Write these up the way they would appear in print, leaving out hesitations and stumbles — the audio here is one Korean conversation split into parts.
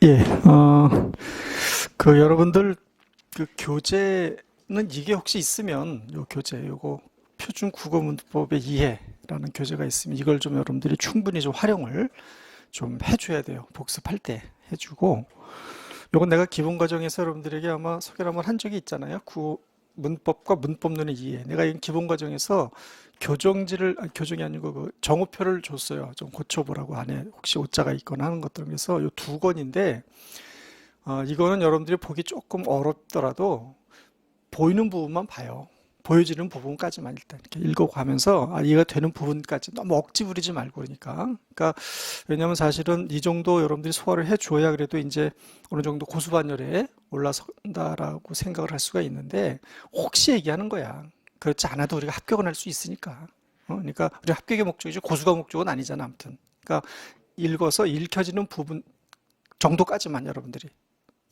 예, 여러분들, 교재는 이게 혹시 있으면, 요거, 표준 국어 문법의 이해라는 교재가 있으면 이걸 좀 여러분들이 충분히 좀 활용을 좀 해줘야 돼요. 복습할 때 해주고, 요건 내가 기본 과정에서 여러분들에게 아마 소개를 한번 한 적이 있잖아요. 문법과 문법론의 이해. 내가 이 기본 과정에서 교정이 아니고 정오표를 줬어요. 좀 고쳐보라고 안에 혹시 오자가 있거나 하는 것들. 그래서 요 두 권인데, 이거는 여러분들이 보기 조금 어렵더라도 보이는 부분만 봐요. 보여지는 부분까지만 일단 이렇게 읽어가면서 이해가 되는 부분까지 너무 억지 부리지 말고 그러니까 왜냐하면 사실은 이 정도 여러분들이 소화를 해줘야 그래도 이제 어느 정도 고수반열에 올라선다라고 생각을 할 수가 있는데 혹시 얘기하는 거야. 그렇지 않아도 우리가 합격은 할 수 있으니까. 그러니까 우리 합격의 목적이지 고수가 목적은 아니잖아. 아무튼. 그러니까 읽어서 읽혀지는 부분 정도까지만 여러분들이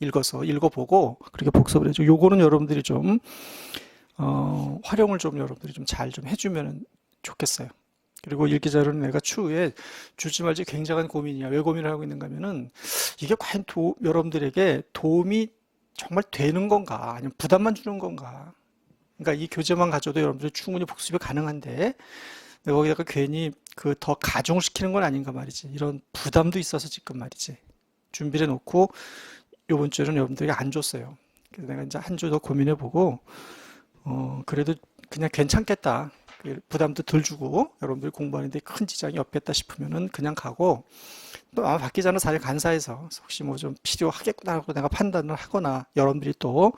읽어보고 그렇게 복습을 해줘. 요거는 여러분들이 좀 활용을 좀 여러분들이 좀 잘 좀 해주면 좋겠어요. 그리고 읽기 자료는 내가 추후에 줄지 말지 굉장한 고민이야. 왜 고민을 하고 있는가 하면은 이게 과연 여러분들에게 도움이 정말 되는 건가 아니면 부담만 주는 건가. 그러니까 이 교재만 가져도 여러분들이 충분히 복습이 가능한데 내가 거기다가 괜히 더 가중시키는 건 아닌가 말이지. 이런 부담도 있어서 지금 말이지. 준비를 해놓고 요번 주에는 여러분들에게 안 줬어요. 그래서 내가 이제 한 주 더 고민해보고 그래도 그냥 괜찮겠다. 부담도 덜 주고 여러분들이 공부하는데 큰 지장이 없겠다 싶으면은 그냥 가고 또 아마 받기 전에 사실 간사해서 혹시 뭐 좀 필요하겠구나 하고 내가 판단을 하거나 여러분들이 또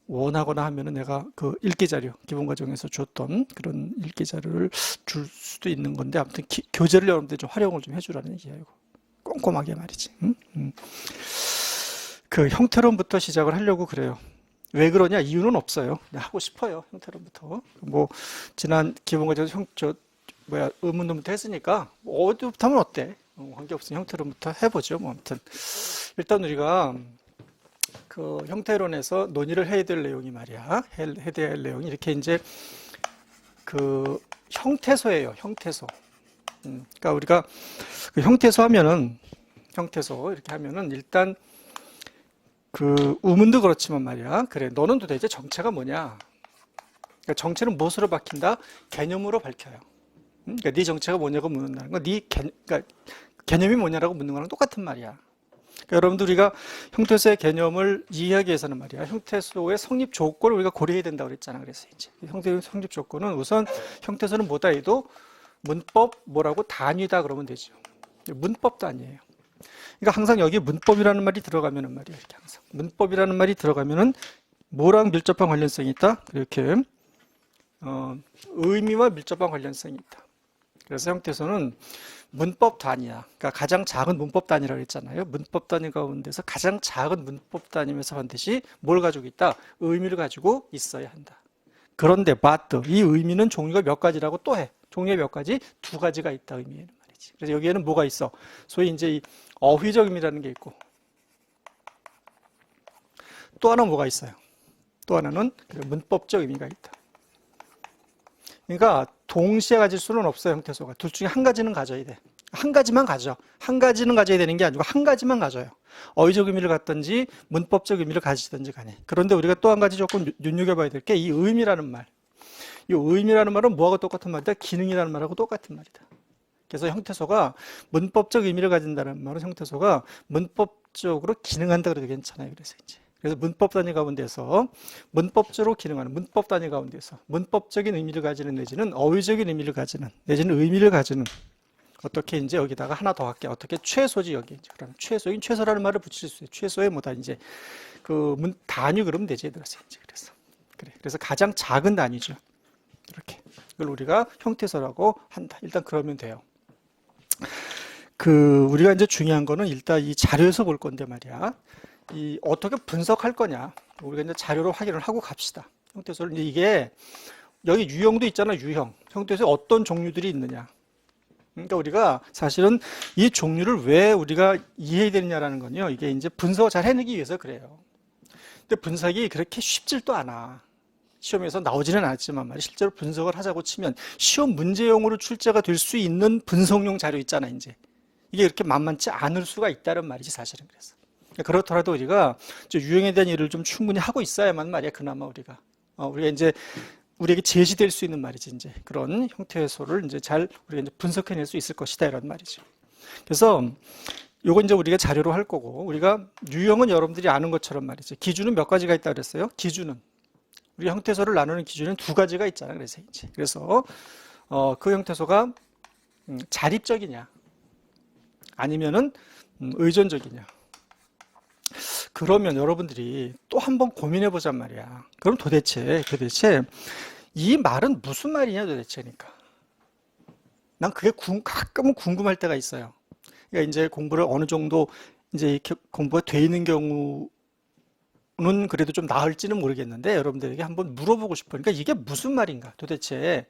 원하거나 하면은 내가 읽기 자료 기본 과정에서 줬던 그런 읽기 자료를 줄 수도 있는 건데 아무튼 교재를 여러분들이 좀 활용을 좀 해주라는 얘기예요. 꼼꼼하게 말이지. 응? 형태론부터 시작을 하려고 그래요. 왜 그러냐? 이유는 없어요. 그냥 하고 싶어요. 형태론부터. 뭐 지난 기본과정에서 의문론부터 했으니까 뭐 어디부터 하면 어때? 관계없으니 형태론부터 해보죠. 뭐 아무튼 일단 우리가 형태론에서 논의를 해야 될 내용이 말이야. 해야 될 내용이 이렇게 이제 형태소예요. 형태소. 그러니까 우리가 형태소 이렇게 하면은 일단 우문도 그렇지만 말이야. 그래, 너는 도대체 정체가 뭐냐? 그러니까 정체는 무엇으로 밝힌다? 개념으로 밝혀요. 그러니까 네 정체가 뭐냐고 묻는다는 거, 그러니까 개념이 뭐냐라고 묻는 거랑 똑같은 말이야. 그러니까 여러분들 우리가 형태소의 개념을 이해하기 위해서는 말이야. 형태소의 성립 조건을 우리가 고려해야 된다고 그랬잖아. 그래서 이제 형태소의 성립 조건은 우선 형태소는 뭐다 해도 문법 뭐라고 단위다 그러면 되죠. 문법 단위예요. 그러니까 항상 여기 문법이라는 말이 들어가면은 말이야. 이렇게 항상 문법이라는 말이 들어가면은 뭐랑 밀접한 관련성이 있다. 이렇게 의미와 밀접한 관련성이 있다. 그래서 형태소는 문법 단위야. 그러니까 가장 작은 문법 단위라고 했잖아요. 문법 단위 가운데서 가장 작은 문법 단위면서 반드시 뭘 가지고 있다? 의미를 가지고 있어야 한다. 그런데 이 의미는 종류가 몇 가지라고 또 해. 종류가 몇 가지? 두 가지가 있다 의미에는 말이지. 그래서 여기에는 뭐가 있어? 소위 이제 이 어휘적 의미라는 게 있고 또 하나 뭐가 있어요? 또 하나는 문법적 의미가 있다. 그러니까 동시에 가질 수는 없어요. 형태소가. 둘 중에 한 가지는 가져야 돼. 한 가지만 가져. 한 가지는 가져야 되는 게 아니고 한 가지만 가져요. 어휘적 의미를 갖든지 문법적 의미를 가지든지 간에. 그런데 우리가 또 한 가지 조금 눈여겨봐야 될 게 이 의미라는 말. 이 의미라는 말은 뭐하고 똑같은 말이다? 기능이라는 말하고 똑같은 말이다. 그래서 형태소가 문법적 의미를 가진다는 말은 형태소가 문법적으로 기능한다 그래도 괜찮아요. 그래서 문법 단위 가운데서 문법적으로 기능하는 문법 단위 가운데서 문법적인 의미를 가지는 내지는 어휘적인 의미를 가지는 내지는 의미를 가지는 어떻게 이제 여기다가 하나 더 할게. 어떻게 최소지 여기 이제 그러면 최소라는 말을 붙일 수 있어요. 최소의 뭐다 이제 단위 그러면 되지 얘들아 이제 그래서 가장 작은 단위죠. 이렇게 이걸 우리가 형태소라고 한다. 일단 그러면 돼요. 우리가 이제 중요한 거는 일단 이 자료에서 볼 건데 말이야. 어떻게 분석할 거냐. 우리가 이제 자료로 확인을 하고 갑시다. 형태소를 이게 여기 유형도 있잖아. 유형. 형태소에 어떤 종류들이 있느냐. 그러니까 우리가 사실은 이 종류를 왜 우리가 이해해야 되느냐라는 건요. 이게 이제 분석을 잘 해내기 위해서 그래요. 근데 분석이 그렇게 쉽지도 않아. 시험에서 나오지는 않았지만 말이야. 실제로 분석을 하자고 치면 시험 문제용으로 출제가 될 수 있는 분석용 자료 있잖아. 이제 이게 이렇게 만만치 않을 수가 있다는 말이지 사실은. 그래서 그렇더라도 우리가 이제 유형에 대한 일을 좀 충분히 하고 있어야만 말이야. 그나마 우리가 이제 우리에게 제시될 수 있는 말이지. 이제 그런 형태 요소를 이제 잘 우리가 이제 분석해낼 수 있을 것이다 이런 말이죠. 그래서 요거 이제 우리가 자료로 할 거고, 우리가 유형은 여러분들이 아는 것처럼 말이죠. 기준은 몇 가지가 있다 그랬어요? 기준은 우리 형태소를 나누는 기준은 두 가지가 있잖아요. 그래서 그 형태소가 자립적이냐 아니면은 의존적이냐. 그러면 여러분들이 또 한번 고민해 보잔 말이야. 그럼 도대체 이 말은 무슨 말이냐 도대체. 그러니까 난 그게 가끔은 궁금할 때가 있어요. 그러니까 이제 공부를 어느 정도 이제 이렇게 공부가 돼 있는 경우는 그래도 좀 나을지는 모르겠는데 여러분들에게 한번 물어보고 싶어요. 그러니까 이게 무슨 말인가? 도대체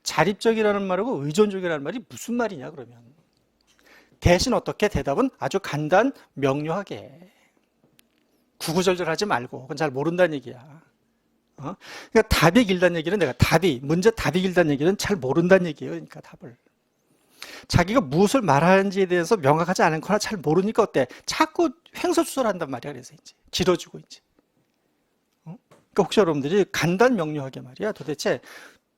자립적이라는 말하고 의존적이라는 말이 무슨 말이냐 그러면. 대신 어떻게 대답은 아주 간단 명료하게. 구구절절하지 말고. 그건 잘 모른다는 얘기야. 그러니까 답이 길다는 얘기는 문제 답이 길다는 얘기는 잘 모른다는 얘기예요. 그러니까 답을. 자기가 무엇을 말하는지에 대해서 명확하지 않거나 잘 모르니까 어때? 자꾸 횡설수설한단 말이야. 그래서 이제 길어지고 이제. 그러니까 혹시 여러분들이 간단 명료하게 말이야. 도대체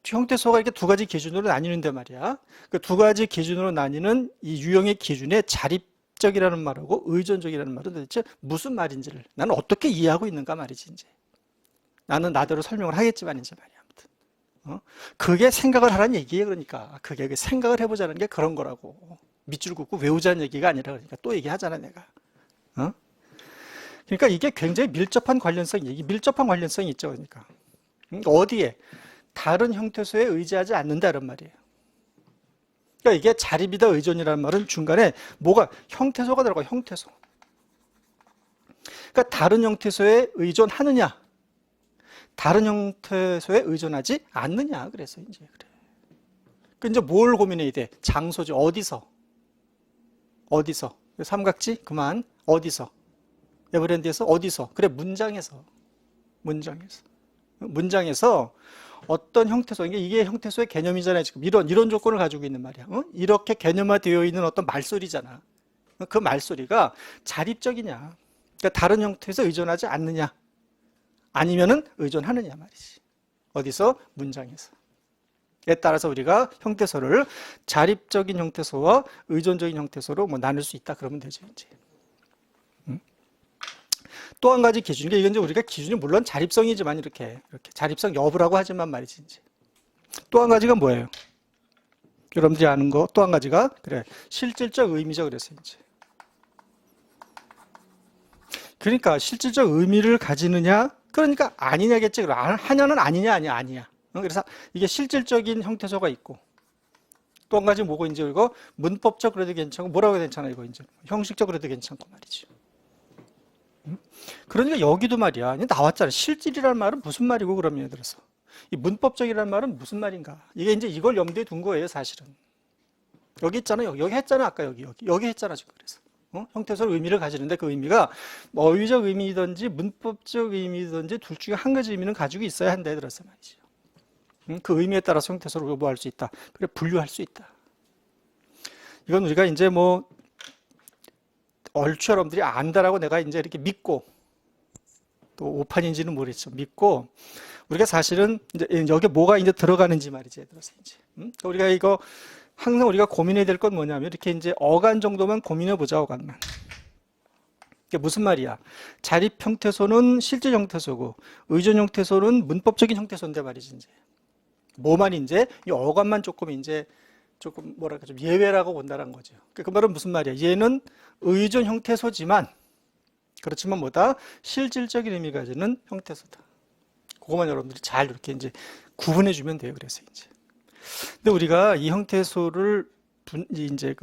형태소가 이렇게 두 가지 기준으로 나뉘는데 말이야. 그 두 가지 기준으로 나뉘는 이 유형의 기준에 자립적이라는 말하고 의존적이라는 말은 도대체 무슨 말인지를 나는 어떻게 이해하고 있는가 말이지 이제. 나는 나대로 설명을 하겠지만 이제 말이야. 아무튼. 그게 생각을 하라는 얘기예요. 그러니까 그게 생각을 해보자는 게 그런 거라고. 밑줄 긋고 외우자는 얘기가 아니라 그러니까 또 얘기하잖아 내가. 그러니까 이게 굉장히 밀접한 관련성이 있죠. 그러니까 어디에 다른 형태소에 의지하지 않는다는 말이에요. 그러니까 이게 자립이다 의존이라는 말은 중간에 뭐가 형태소가 들어가. 형태소. 그러니까 다른 형태소에 의존하느냐, 다른 형태소에 의존하지 않느냐. 그래서 이제 그래. 그 이제 뭘 고민해야 돼? 장소지. 어디서? 삼각지 그만. 어디서? 에버랜드에서 어디서? 그래 문장에서 어떤 형태소, 이게 형태소의 개념이잖아요. 지금 이런 조건을 가지고 있는 말이야. 이렇게 개념화되어 있는 어떤 말소리잖아. 그 말소리가 자립적이냐, 그러니까 다른 형태에서 의존하지 않느냐, 아니면은 의존하느냐 말이지. 어디서? 문장에서. 에 따라서 우리가 형태소를 자립적인 형태소와 의존적인 형태소로 뭐 나눌 수 있다 그러면 되죠 이제. 또 한 가지 기준, 이건 이제 우리가 기준이 물론 자립성이지만 이렇게 자립성 여부라고 하지만 말이지 이제. 또 한 가지가 뭐예요? 여러분들이 아는 거 또 한 가지가 그래 실질적 의미죠. 그래서 이제 그러니까 실질적 의미를 가지느냐, 그러니까 아니냐겠지. 하냐는 아니냐. 그래서 이게 실질적인 형태소가 있고 또 한 가지 뭐고 이제 이거 문법적 그래도 괜찮고 뭐라고 해도 괜찮아 이거 이제 형식적 그래도 괜찮고 말이지. 그러니까 여기도 말이야. 나왔잖아. 실질이라는 말은 무슨 말이고 그러면 예를 들어서 이 문법적이라는 말은 무슨 말인가. 이게 이제 이걸 염두에 둔 거예요 사실은. 여기 있잖아. 여기 했잖아. 아까 여기 했잖아 지금. 그래서 형태소로 의미를 가지는데 그 의미가 어휘적 의미든지 문법적 의미든지 둘 중에 한 가지 의미는 가지고 있어야 한다 들었어 말이죠. 그 의미에 따라서 형태소로 요구할 수 있다. 그래 분류할 수 있다. 이건 우리가 이제 뭐 얼추 여러분들이 안다라고 내가 이제 이렇게 믿고 또 오판인지는 모르겠죠. 믿고 우리가 사실은 이제 여기 뭐가 이제 들어가는지 말이지. 들어서 이제 우리가 이거 항상 우리가 고민해야 될 건 뭐냐면 이렇게 이제 어간 정도만 고민해 보자. 어간만. 이게 무슨 말이야? 자립 형태소는 실질 형태소고 의존 형태소는 문법적인 형태소인데 말이지 이제. 뭐만 이제 이 어간만 조금 뭐랄까 좀 예외라고 본다는 거죠. 그 말은 무슨 말이야? 얘는 의존 형태소지만 그렇지만 뭐다? 실질적인 의미가 가지는 형태소다. 그것만 여러분들이 잘 이렇게 이제 구분해 주면 돼요. 그래서 이제. 근데 우리가 이 형태소를 이제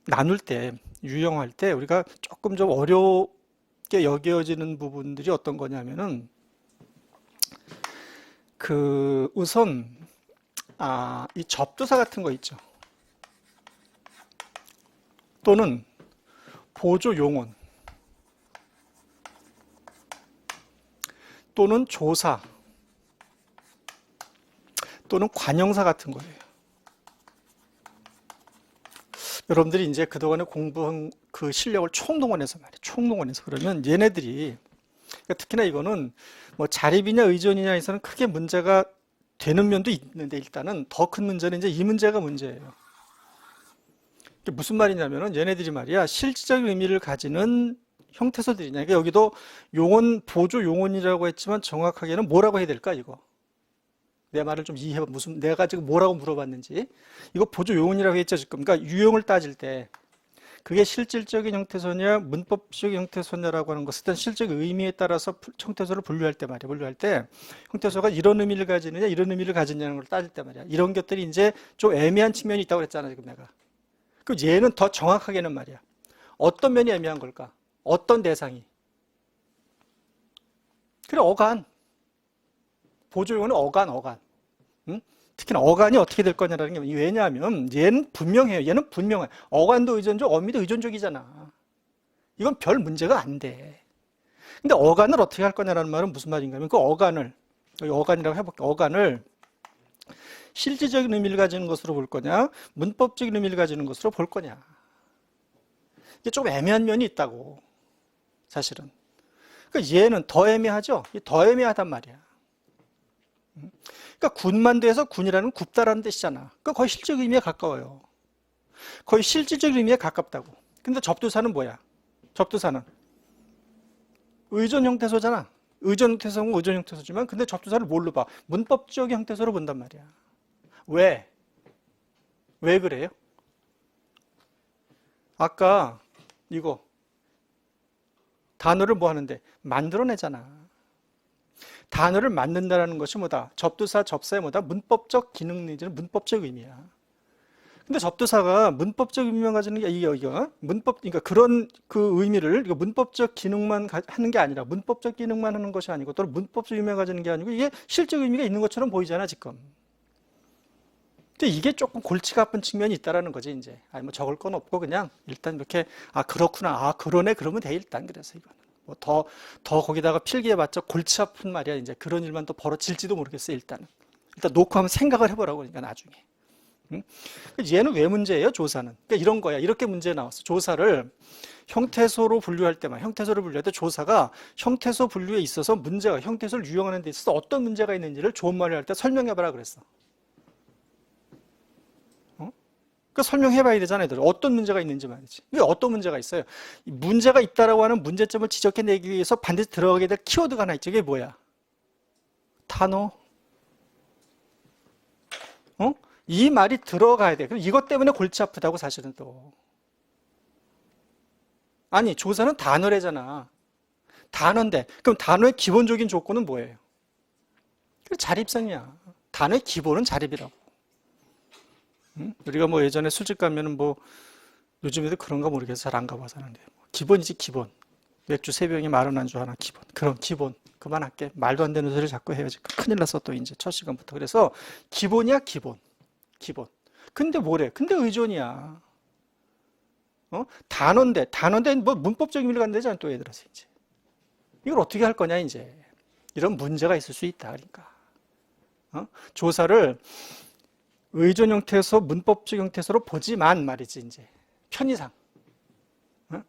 나눌 때, 유형할 때 우리가 조금 좀 어렵게 여겨지는 부분들이 어떤 거냐면은 우선 이 접두사 같은 거 있죠. 또는 보조 용언 또는 조사 또는 관형사 같은 거예요. 여러분들이 이제 그동안에 공부한 그 실력을 총동원해서 말이야. 총동원해서. 그러면 얘네들이, 그러니까 특히나 이거는 뭐 자립이냐 의존이냐에서는 크게 문제가 되는 면도 있는데, 일단은 더 큰 문제는 이제 이 문제가 문제예요. 이게 무슨 말이냐면은 얘네들이 말이야, 실질적인 의미를 가지는 형태소들이냐. 그러니까 여기도 용언, 보조 용언이라고 했지만 정확하게는 뭐라고 해야 될까, 이거? 내 말을 좀 이해해봐. 내가 지금 뭐라고 물어봤는지. 이거 보조 용언이라고 했죠, 지금. 그러니까 유형을 따질 때 그게 실질적인 형태소냐, 문법적인 형태소냐라고 하는 것은 일단 실질적 의미에 따라서 형태소를 분류할 때 말이야. 분류할 때 형태소가 이런 의미를 가지느냐, 이런 의미를 가지느냐는 걸 따질 때 말이야. 이런 것들이 이제 좀 애매한 측면이 있다고 그랬잖아, 지금 내가. 그럼 얘는 더 정확하게는 말이야. 어떤 면이 애매한 걸까? 어떤 대상이? 그래, 어간. 보조용어는 어간. 응? 특히나 어간이 어떻게 될 거냐라는 게, 왜냐하면 얘는 분명해요. 얘는 분명해. 어간도 의존적, 어미도 의존적이잖아. 이건 별 문제가 안 돼. 근데 어간을 어떻게 할 거냐라는 말은 무슨 말인가 하면, 그 어간을, 여기 어간이라고 해볼게. 어간을 실질적인 의미를 가지는 것으로 볼 거냐, 문법적인 의미를 가지는 것으로 볼 거냐. 이게 좀 애매한 면이 있다고, 사실은. 그러니까 얘는 더 애매하죠? 더 애매하단 말이야. 그러니까 군만대에서 군이라는 굽다라는 뜻이잖아. 그러니까 거의 실질적 의미에 가까워요. 거의 실질적 의미에 가깝다고. 근데 접두사는 뭐야? 접두사는 의존 형태소잖아. 의존 형태소는 의존 형태소지만, 근데 접두사를 뭘로 봐? 문법적 형태소로 본단 말이야. 왜? 왜 그래요? 아까 이거 단어를 뭐 하는데? 만들어내잖아. 단어를 만든다는 것이 뭐다? 접두사, 접사의 뭐다? 문법적 기능 내지는 문법적 의미야. 근데 접두사가 문법적 의미만 가지는 게, 이거 문법, 그러니까 그런 그 의미를, 이거 문법적 기능만 하는 게 아니라, 문법적 기능만 하는 것이 아니고, 또는 문법적 의미만 가지는 게 아니고, 이게 실적 의미가 있는 것처럼 보이잖아, 지금. 근데 이게 조금 골치가 아픈 측면이 있다라는 거지, 이제. 아니, 뭐 적을 건 없고, 그냥 일단 이렇게, 아, 그렇구나. 아, 그러네. 그러면 돼, 일단. 그래서 이거는. 뭐 더 거기다가 필기해봤자 골치 아픈 말이야. 이제 그런 일만 또 벌어질지도 모르겠어, 일단은. 일단 놓고 한번 생각을 해보라고, 그러니까 나중에. 응? 얘는 왜 문제예요, 조사는? 그러니까 이런 거야. 이렇게 문제 나왔어. 조사를 형태소로 분류할 때만, 형태소를 분류할 때 조사가 형태소 분류에 있어서 문제가, 형태소를 유형하는 데 있어서 어떤 문제가 있는지를 좋은 말을 할 때 설명해봐라 그랬어. 그 설명해봐야 되잖아요. 애들. 어떤 문제가 있는지 말이지. 이게 어떤 문제가 있어요? 문제가 있다라고 하는 문제점을 지적해내기 위해서 반드시 들어가게 될 키워드가 하나 있죠. 이게 뭐야? 단어. 이 말이 들어가야 돼. 그럼 이것 때문에 골치 아프다고, 사실은 또. 아니, 조사는 단어래잖아. 단어인데. 그럼 단어의 기본적인 조건은 뭐예요? 자립성이야. 단어의 기본은 자립이라고. 우리가 뭐 예전에 술집 가면은 뭐, 요즘에도 그런가 모르겠어. 잘 안 가봐서 하는데. 기본이지, 기본. 맥주 3병에 10,000원 안주 하나, 기본. 그럼 기본. 그만할게. 말도 안 되는 소리를 자꾸 해야지. 큰일 났어, 또 이제 첫 시간부터. 그래서 기본이야, 기본. 기본. 근데 뭐래? 근데 의존이야. 단어인데 뭐 문법적인 의미를 갖는다잖아, 또 얘들아서 이제. 이걸 어떻게 할 거냐, 이제. 이런 문제가 있을 수 있다, 그러니까. 조사를 의존 형태에서 문법적 형태소로 보지만 말이지, 이제. 편의상.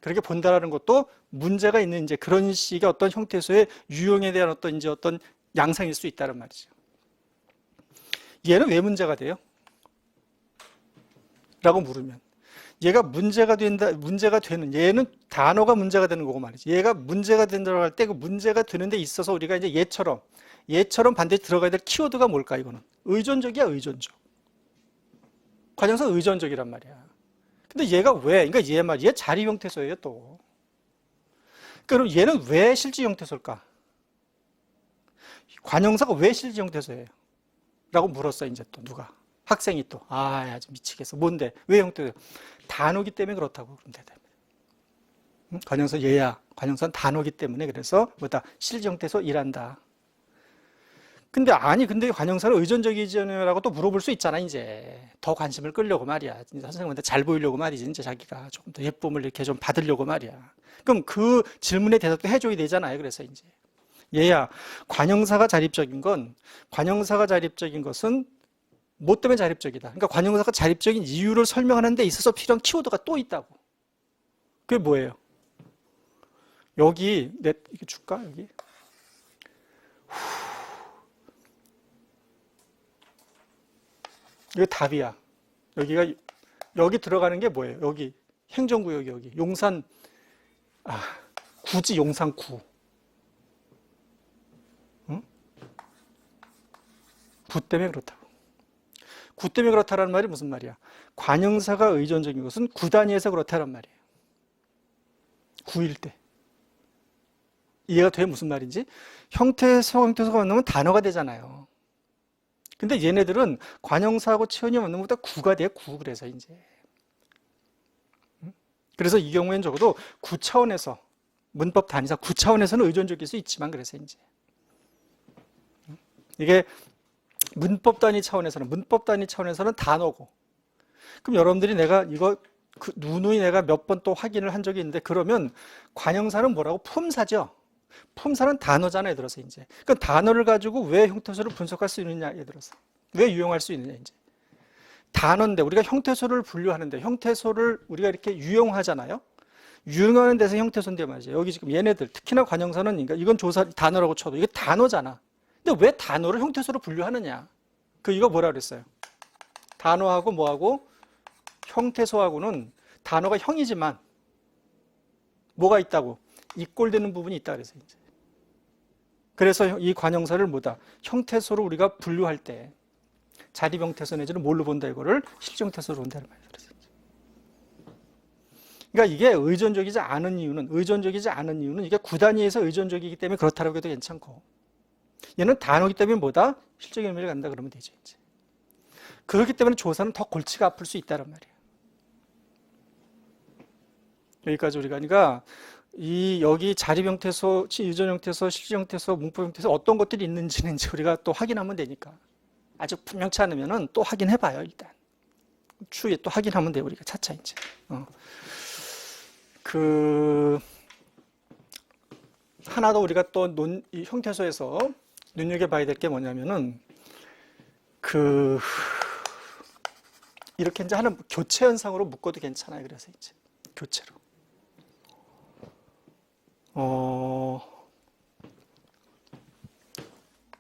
그렇게 본다라는 것도 문제가 있는 이제 그런 식의 어떤 형태소의 유형에 대한 어떤 양상일 수 있다는 말이죠. 얘는 왜 문제가 돼요? 라고 물으면. 얘가 문제가 되는, 얘는 단어가 문제가 되는 거고 말이지. 얘가 문제가 된다고 할 때 그 문제가 되는 데 있어서 우리가 이제 얘처럼 반드시 들어가야 될 키워드가 뭘까, 이거는? 의존적이야, 의존적. 관형사 의존적이란 말이야. 근데 얘가 왜? 그러니까 얘 자리 형태소예요, 또. 그럼 얘는 왜 실질 형태소일까? 관형사가 왜 실질 형태소예요? 라고 물었어, 이제 또 누가. 학생이 또. 아, 아주 미치겠어. 뭔데? 왜 형태소? 단어기 때문에 그렇다고. 그럼 돼. 관형사 얘야. 관형사는 단어기 때문에 그래서 뭐다? 실질 형태소 일한다. 근데 관형사는 의존적이지라고 또 물어볼 수 있잖아, 이제. 더 관심을 끌려고 말이야. 선생님한테 잘 보이려고 말이지, 이제 자기가 조금 더 예쁨을 이렇게 좀 받으려고 말이야. 그럼 그 질문에 대답도 해줘야 되잖아요, 그래서 이제. 얘야, 관형사가 자립적인 것은 뭐 때문에 자립적이다. 그러니까 관형사가 자립적인 이유를 설명하는 데 있어서 필요한 키워드가 또 있다고. 그게 뭐예요? 여기 이게 줄까? 여기. 이게 답이야. 여기 들어가는 게 뭐예요? 여기 행정구역이 여기 용산 구지 용산구. 응? 구 때문에 그렇다고. 구 때문에 그렇다라는 말이 무슨 말이야? 관형사가 의존적인 것은 구 단위에서 그렇다란 말이에요. 구일 때. 이해가 돼? 무슨 말인지? 형태소가 만나면 단어가 되잖아요. 근데 얘네들은 관형사하고 체온이 만나면 다 구가 돼, 구. 그래서 이제. 그래서 이 경우에는 적어도 9차원에서, 문법 단위상 9차원에서는 의존적일 수 있지만, 그래서 이제. 이게 문법 단위 차원에서는 단어고. 그럼 여러분들이 내가 이거 누누이 내가 몇 번 또 확인을 한 적이 있는데, 그러면 관형사는 뭐라고? 품사죠. 품사는 단어잖아요, 들어서 이제. 그러니까 단어를 가지고 왜 형태소를 분석할 수 있느냐에 들어서. 왜 유용할 수 있느냐, 이제. 단어인데, 우리가 형태소를 분류하는데, 형태소를 우리가 이렇게 유용하잖아요? 유용하는 데서 형태소인데 말이죠. 여기 지금 얘네들, 특히나 관형사는, 그러니까 이건 단어라고 쳐도 이게 단어잖아. 근데 왜 단어를 형태소로 분류하느냐? 이거 뭐라 그랬어요? 단어하고 뭐하고? 형태소하고는 단어가 형이지만, 뭐가 있다고? 이꼴되는 부분이 있다 그래서 이제. 그래서 이 관형사를 뭐다? 형태소로 우리가 분류할 때 자립형태소 내지는 뭘로 본다 이거를 실질형태소로 본다는 말이에요. 그러니까 이게 의존적이지 않은 이유는 이게 구단위에서 의존적이기 때문에 그렇다라고 해도 괜찮고, 얘는 단어이기 때문에 뭐다? 실적인 의미를 갖는다 그러면 되죠, 이제. 그렇기 때문에 조사는 더 골치가 아플 수 있다는 말이에요. 여기까지 우리가, 그러니까 여기 자립형태소, 의존형태소, 실질형태소, 문법형태소 어떤 것들이 있는지는 이제 우리가 또 확인하면 되니까. 아직 분명치 않으면은 또 확인해봐요, 일단. 추후에 또 확인하면 돼요, 우리가 차차 이제. 하나 더 우리가 또 이 형태소에서 눈여겨봐야 될 게 뭐냐면은, 이렇게 이제 하는 교체 현상으로 묶어도 괜찮아요, 그래서 이제. 교체로.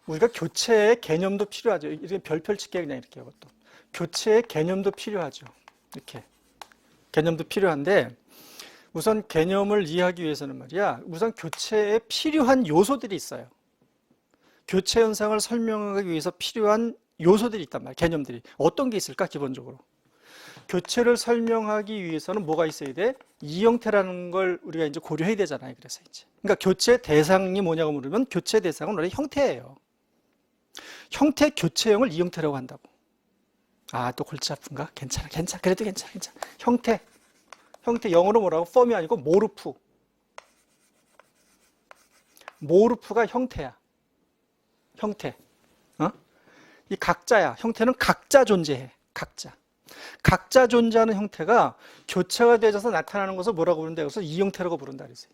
우리가 교체의 개념도 필요하죠. 이렇게 별표 칠게 그냥 이렇게 이것도. 교체의 개념도 필요하죠. 이렇게. 개념도 필요한데, 우선 개념을 이해하기 위해서는 말이야, 우선 교체에 필요한 요소들이 있어요. 교체 현상을 설명하기 위해서 필요한 요소들이 있단 말이야, 개념들이. 어떤 게 있을까, 기본적으로? 교체를 설명하기 위해서는 뭐가 있어야 돼? 이 형태라는 걸 우리가 이제 고려해야 되잖아요. 그래서 이제. 그러니까 교체 대상이 뭐냐고 물으면 교체 대상은 원래 형태예요. 형태 교체형을 이 형태라고 한다고. 또 골치 아픈가? 괜찮아. 그래도 괜찮아. 형태 영어로 뭐라고? 펌이 아니고 모르프. 모르프가 형태야. 형태. 이 각자야. 형태는 각자 존재해. 각자 존재하는 형태가 교체가 되어서 나타나는 것을 뭐라고 부른다? 그래서 이 형태라고 부른다 그랬어요.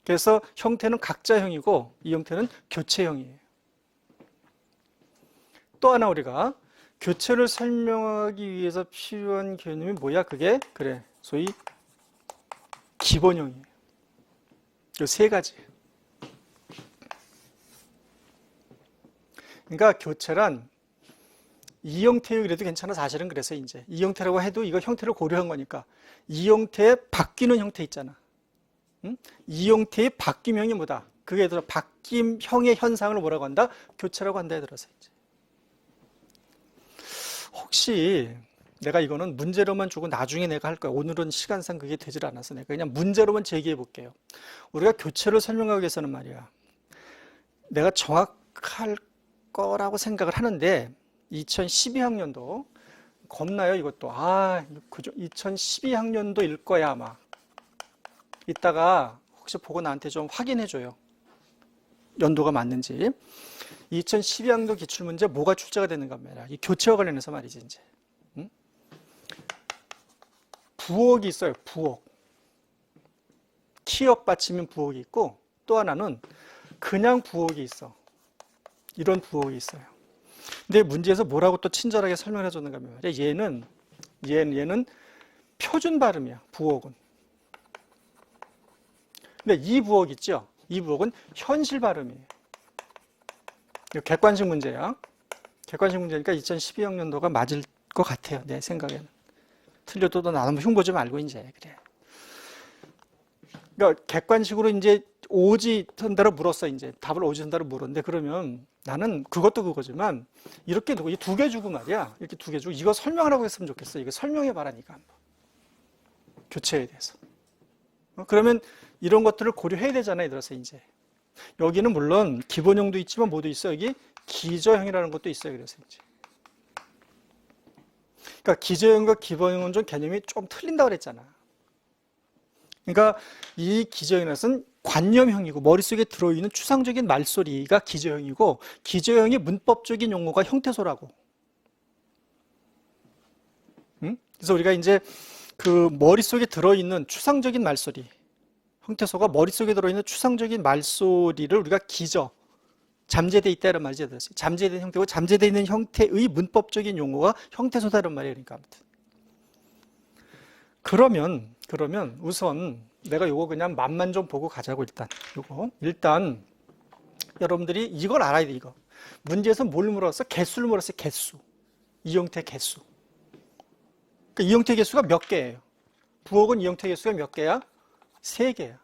그래서 형태는 각자형이고 이 형태는 교체형이에요. 또 하나 우리가 교체를 설명하기 위해서 필요한 개념이 뭐야? 그게 그래, 소위 기본형이에요. 이 세 가지. 그러니까 교체란 이 형태요 그래도 괜찮아. 사실은 그래서 이제 이 형태라고 해도 이거 형태를 고려한 거니까 이 형태에 바뀌는 형태 있잖아. 응? 이 형태의 바뀜형이 뭐다? 그게 들어 바뀜형의 현상을 뭐라고 한다? 교체라고 한다 들어서 이제. 혹시 내가 이거는 문제로만 주고 나중에 내가 할 거야. 오늘은 시간상 그게 되질 않아서 내가 그냥 문제로만 제기해 볼게요. 우리가 교체를 설명하기 위해서는 말이야, 내가 정확할 거라고 생각을 하는데 2012학년도 겁나요 이것도. 그죠? 2012학년도일 거야 아마. 이따가 혹시 보고 나한테 좀 확인해 줘요. 연도가 맞는지. 2012학년도 기출문제 뭐가 출제가 되는가 말이야. 이 교체와 관련해서 말이지 이제. 응? 부호가 있어요. 부호. 키역 받침인 부호가 있고, 또 하나는 그냥 부호가 있어. 이런 부호가 있어요. 근데 문제에서 뭐라고 또 친절하게 설명해 줬는가 말이야. 얘는 표준 발음이야, 부호은. 근데 이 부호 있죠? 이 부호는 현실 발음이에요. 이거 객관식 문제야. 객관식 문제니까 2012학년도가 맞을 것 같아요, 내 생각에는. 틀려도 나는 흉보 좀 알고 이제 그래. 그러니까 객관식으로 이제 오지 선다로 물었어. 이제 답을 오지 선다로 물었는데, 그러면 나는 그것도 그거지만 이렇게 두고 이 두 개 주고 말이야. 이렇게 두 개 주고 이거 설명하라고 했으면 좋겠어. 이거 설명해 봐라니까 한번. 교체에 대해서. 그러면 이런 것들을 고려해야 되잖아, 얘들아서 이제. 여기는 물론 기본형도 있지만 뭐도 있어. 여기 기저형이라는 것도 있어요. 그래서 이제. 그러니까 기저형과 기본형은 좀 개념이 좀 틀린다 그랬잖아. 그러니까 이 기저형이라는 것은 관념형이고 머릿속에 들어있는 추상적인 말소리가 기저형이고, 기저형이 문법적인 용어가 형태소라고. 응? 그래서 우리가 이제 그 머릿속에 들어있는 추상적인 말소리, 형태소가 머릿속에 들어있는 추상적인 말소리를 우리가 기저, 잠재되어 있다는 말이죠. 잠재된 형태고, 잠재되어 있는 형태의 문법적인 용어가 형태소다는 말이에요. 그러니까 아무튼. 그러면 우선 내가 요거 그냥 맛만 좀 보고 가자고. 일단 여러분들이 이걸 알아야 돼. 이거 문제에서 뭘 물었어? 개수를 물었어. 개수. 이 형태 개수. 그러니까 이 형태 개수가 몇 개예요? 부호는 이 형태 개수가 몇 개야? 3개야.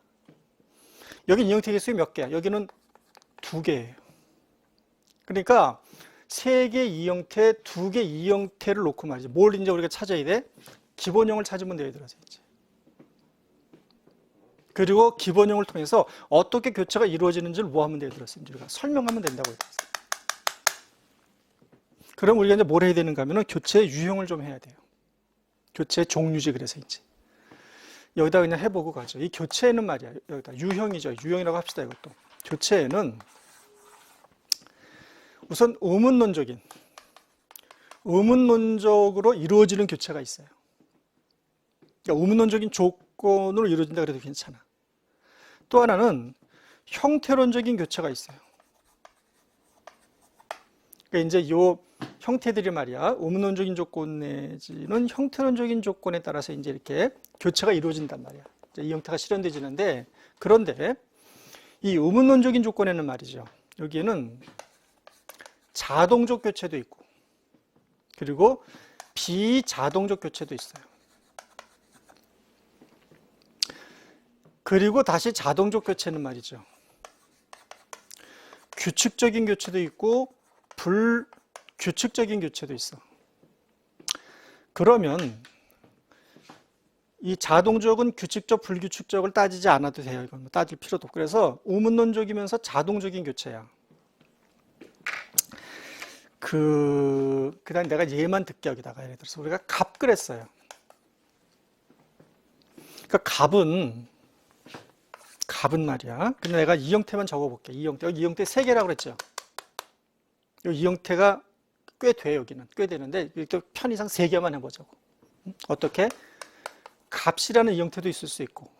여기 이 형태 개수가 몇 개야? 여기는 2개예요. 그러니까 3개 이 형태, 2개 이 형태를 놓고 말이지. 뭘 이제 우리가 찾아야 돼? 기본형을 찾으면 돼요, 얘들아. 이제. 그리고 기본형을 통해서 어떻게 교체가 이루어지는지를 뭐 하면 돼요, 얘들아. 우리가 설명하면 된다고. 그럼 우리가 이제 뭘 해야 되는가 하면은 교체의 유형을 좀 해야 돼요. 교체의 종류지. 그래서 이제 여기다 그냥 해보고 가죠. 이 교체는 말이야, 여기다 유형이죠. 유형이라고 합시다. 이것도 교체는 우선 의문론적으로 이루어지는 교체가 있어요. 그러니까 의문론적인 조건으로 이루어진다 그래도 괜찮아. 또 하나는 형태론적인 교체가 있어요. 그러니까 이제 요 형태들이 말이야, 의문론적인 조건 내지는 형태론적인 조건에 따라서 이제 이렇게 교체가 이루어진단 말이야. 이제 이 형태가 실현되지는데, 그런데 이 의문론적인 조건에는 말이죠, 여기에는 자동적 교체도 있고, 그리고 비자동적 교체도 있어요. 그리고 다시 자동적 교체는 말이죠, 규칙적인 교체도 있고 불규칙적인 교체도 있어. 그러면 이 자동적은 규칙적, 불규칙적을 따지지 않아도 돼요. 이건 뭐 따질 필요도 없고. 그래서 의문론적이면서 자동적인 교체야. 그다음 내가 얘만 듣게 여기다가 예를 들어서 우리가 갑 그랬어요. 그러니까 갑은 말이야. 근데 내가 이 형태만 적어볼게. 이 형태, 여기 이 형태 3개라고 그랬죠. 여기 이 형태가 꽤 돼. 여기는 꽤 되는데 이렇게 편의상 3개만 해보자고. 어떻게? 값이라는 이 형태도 있을 수 있고,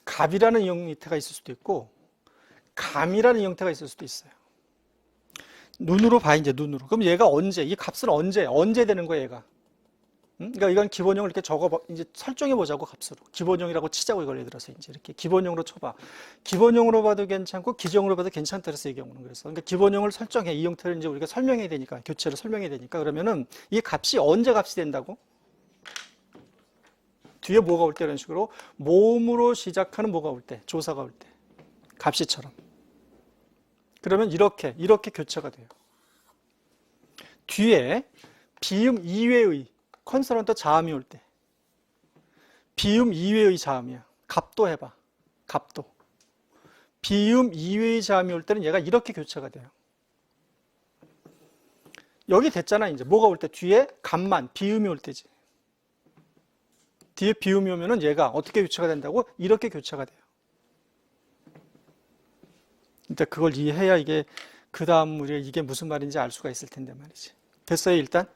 갑이라는 이 형태가 있을 수도 있고, 감이라는 이 형태가 있을 수도 있어요. 눈으로 봐, 이제 눈으로. 그럼 얘가 언제, 이 값은 언제 되는 거야, 얘가? 그러니까 이건 기본형을 이렇게 이제 설정해 보자고, 값으로. 기본형이라고 치자고, 이걸 예를 들어서 이제 이렇게 기본형으로 쳐봐. 기본형으로 봐도 괜찮고, 기정으로 봐도 괜찮다 그래서 이 경우는. 그래서. 그러니까 기본형을 설정해. 이 형태를 이제 우리가 설명해야 되니까, 교체를 설명해야 되니까. 그러면은 이 값이 언제 값이 된다고? 뒤에 뭐가 올 때, 이런 식으로. 모음으로 시작하는 뭐가 올 때, 조사가 올 때. 값이처럼. 그러면 이렇게 교체가 돼요. 뒤에 비음 이외의 컨소넌트 자음이 올 때, 비음 이외의 자음이야. 갑도 해봐. 갑도. 비음 이외의 자음이 올 때는 얘가 이렇게 교체가 돼요. 여기 됐잖아. 이제 뭐가 올 때, 뒤에 갑만, 비음이 올 때지. 뒤에 비음이 오면은 얘가 어떻게 교체가 된다고? 이렇게 교체가 돼요. 근데 그걸 이해해야 이게 그 다음 우리가 이게 무슨 말인지 알 수가 있을 텐데 말이지. 됐어요, 일단?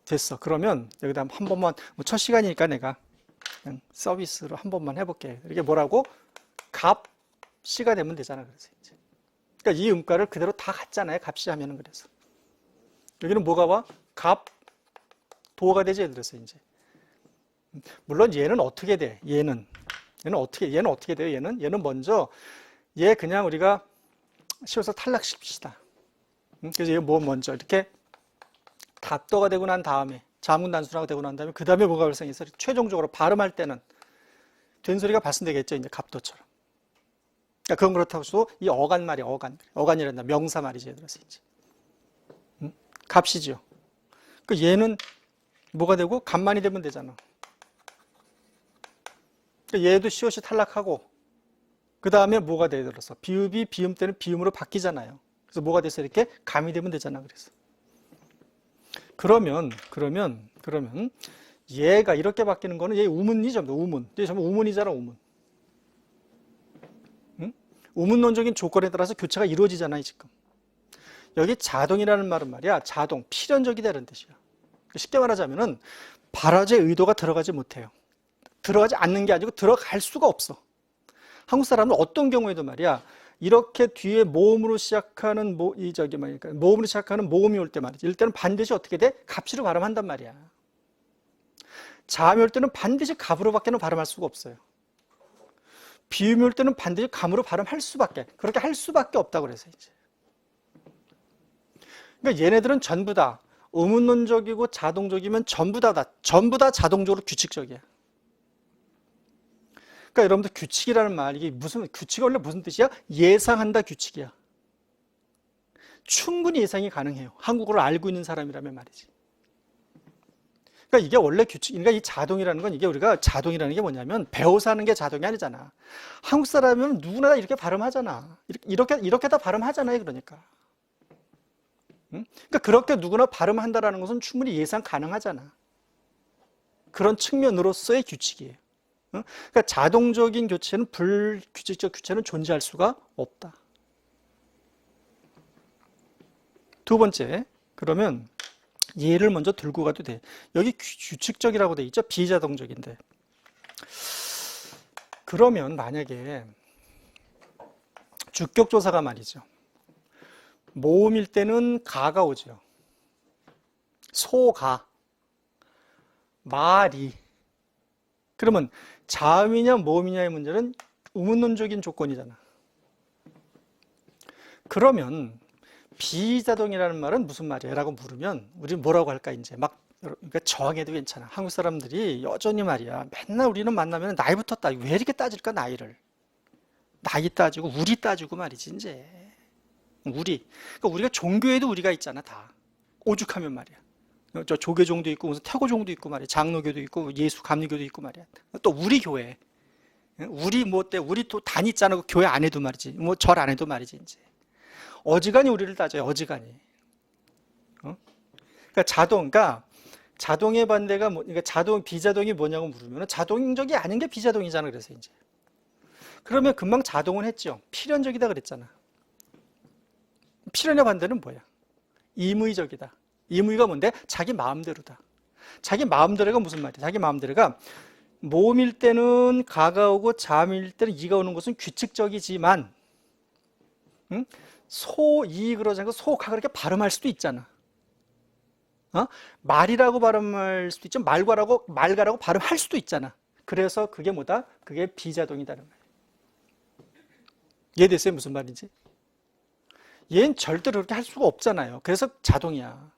됐어. 그러면 여기다 한 번만, 뭐 첫 시간이니까 내가 그냥 서비스로 한 번만 해볼게. 이게 뭐라고? 값시가 되면 되잖아. 그래서 이제. 그러니까 이 음가를 그대로 다 갖잖아요. 값시 하면은. 그래서 여기는 뭐가 와? 보호가 되지, 예를 들어서 이제. 물론 얘는 어떻게 돼? 얘는 어떻게 돼요? 얘는 먼저 얘 그냥 우리가 쉬워서 탈락시킵시다. 그래서 얘 뭐 먼저 이렇게 답도가 되고 난 다음에 자문 단순화가 되고 난 다음에 그 다음에 뭐가 발생해서 최종적으로 발음할 때는 된소리가 발생되겠죠. 이제 갑도처럼. 그러니까 그건 그렇다고 해도 이 어간말이 어간이란다. 명사 말이지, 예를 들어서 이제. 값이죠. 그 얘는 뭐가 되고 간만이 되면 되잖아. 그러니까 얘도 시옷이 탈락하고 그 다음에 뭐가 돼 들어서 비읍이 비음 때는 비음으로 바뀌잖아요. 그래서 뭐가 돼서 이렇게 감이 되면 되잖아. 그래서 그러면 얘가 이렇게 바뀌는 거는 얘 우문이죠. 우문. 얘 전부 우문이잖아. 우문. 응? 우문론적인 조건에 따라서 교체가 이루어지잖아요. 지금 여기 자동이라는 말은 말이야, 자동, 필연적이다 이런 뜻이야. 쉽게 말하자면은 발화제의 의도가 들어가지 못해요. 들어가지 않는 게 아니고 들어갈 수가 없어. 한국 사람은 어떤 경우에도 말이야, 이렇게 뒤에 모음으로 시작하는 모음으로 시작하는 모음이 올 때 말이지. 이럴 때는 반드시 어떻게 돼? 갑시로 발음한단 말이야. 자음이 올 때는 반드시 갑으로밖에는 발음할 수가 없어요. 비음이 올 때는 반드시 감으로 발음할 수밖에, 그렇게 할 수밖에 없다고 그래서 이제. 그러니까 얘네들은 전부 다 의문론적이고 자동적이면 전부 다 자동적으로 규칙적이야. 그러니까 여러분들 규칙이라는 말, 이게 규칙이 원래 무슨 뜻이야? 예상한다 규칙이야. 충분히 예상이 가능해요. 한국어를 알고 있는 사람이라면 말이지. 그러니까 이게 원래 규칙, 그러니까 이 자동이라는 건 이게 우리가 자동이라는 게 뭐냐면 배워서 하는 게 자동이 아니잖아. 한국 사람이면 누구나 다 이렇게 발음하잖아. 이렇게 다 발음하잖아요. 그러니까. 그러니까 그렇게 누구나 발음한다라는 것은 충분히 예상 가능하잖아. 그런 측면으로서의 규칙이에요. 그러니까 자동적인 교체는 불규칙적 교체는 존재할 수가 없다. 두 번째, 그러면 얘를 먼저 들고 가도 돼. 여기 규칙적이라고 돼 있죠? 비자동적인데. 그러면 만약에 주격조사가 말이죠. 모음일 때는 가가 오죠. 소가, 말이. 그러면 자음이냐 모음이냐의 문제는 우문론적인 조건이잖아. 그러면 비자동이라는 말은 무슨 말이야? 라고 물으면 우리는 뭐라고 할까? 이제 그러니까 저항해도 괜찮아. 한국 사람들이 여전히 말이야, 맨날 우리는 만나면 나이부터 따지고, 왜 이렇게 따질까? 나이를. 나이 따지고 우리 따지고 말이지 이제. 우리. 그러니까 우리가 종교에도 우리가 있잖아. 다 오죽하면 말이야. 저 조계종도 있고 무슨 태고종도 있고 말이야. 장로교도 있고 예수 감리교도 있고 말이야. 또 우리 교회. 우리 뭐 때 우리 또 단 있잖아. 그 교회 안 해도 말이지. 뭐 절 안 해도 말이지 이제. 어지간히 우리를 따져요. 어지간히. 그러니까 자동의 반대가 그러니까 비자동이 뭐냐고 물으면 자동적이 아닌 게 비자동이잖아. 그래서 이제. 그러면 금방 자동은 했죠. 필연적이다 그랬잖아. 필연의 반대는 뭐야? 임의적이다. 임의가 뭔데? 자기 마음대로다. 자기 마음대로가 무슨 말이야? 자기 마음대로가 모음일 때는 가가 오고 자음일 때는 이가 오는 것은 규칙적이지만 이 그러지 않고 소가 그렇게 발음할 수도 있잖아. 말이라고 발음할 수도 있죠. 말가라고 발음할 수도 있잖아. 그래서 그게 뭐다? 그게 비자동이다는 말이야. 이해됐어요? 무슨 말인지? 얘는 절대로 그렇게 할 수가 없잖아요. 그래서 자동이야.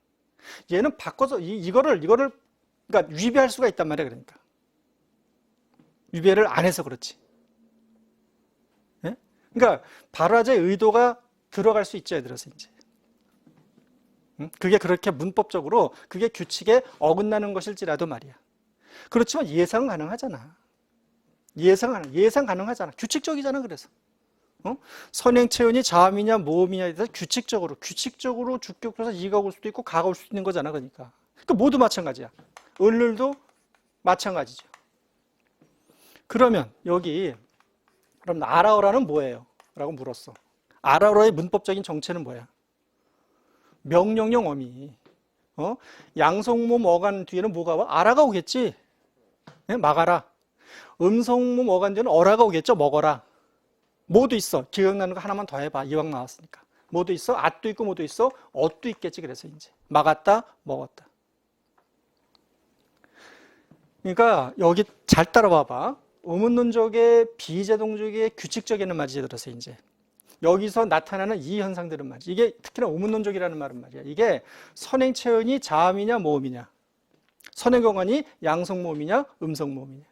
얘는 바꿔서 이거를 그러니까 위배할 수가 있단 말이야. 그러니까 위배를 안 해서 그렇지. 네? 그러니까 발화자의 의도가 들어갈 수 있죠. 들어서 이제 그게 그렇게 문법적으로 그게 규칙에 어긋나는 것일지라도 말이야. 그렇지만 예상은 가능하잖아. 예상 가능하잖아. 규칙적이잖아. 그래서 선행체온이 자음이냐 모음이냐에 대해서 규칙적으로 주격조사 이가 올 수도 있고 가가 올 수도 있는 거잖아. 그러니까 모두 마찬가지야. 을을도 마찬가지죠. 그러면 여기 그럼 아라어라는 뭐예요? 라고 물었어. 아라어의 문법적인 정체는 뭐야? 명령형 어미. 양성모음 어간 뒤에는 뭐가 와? 아라가 오겠지. 네? 막아라. 음성모음 어간 뒤에는 어라가 오겠죠. 먹어라. 뭐도 있어. 기억나는 거 하나만 더 해봐. 이왕 나왔으니까. 뭐도 있어? 앗도 있고 뭐도 있어? 엇도 있겠지. 그래서 이제 막았다, 먹었다. 그러니까 여기 잘 따라와봐. 의문론적의 비자동적의 규칙적에는 말이지 들어서 이제 여기서 나타나는 이 현상들은 말이지. 이게 특히나 의문론적이라는 말은 말이야. 이게 선행체언이 자음이냐 모음이냐, 선행경환이 양성모음이냐 음성모음이냐.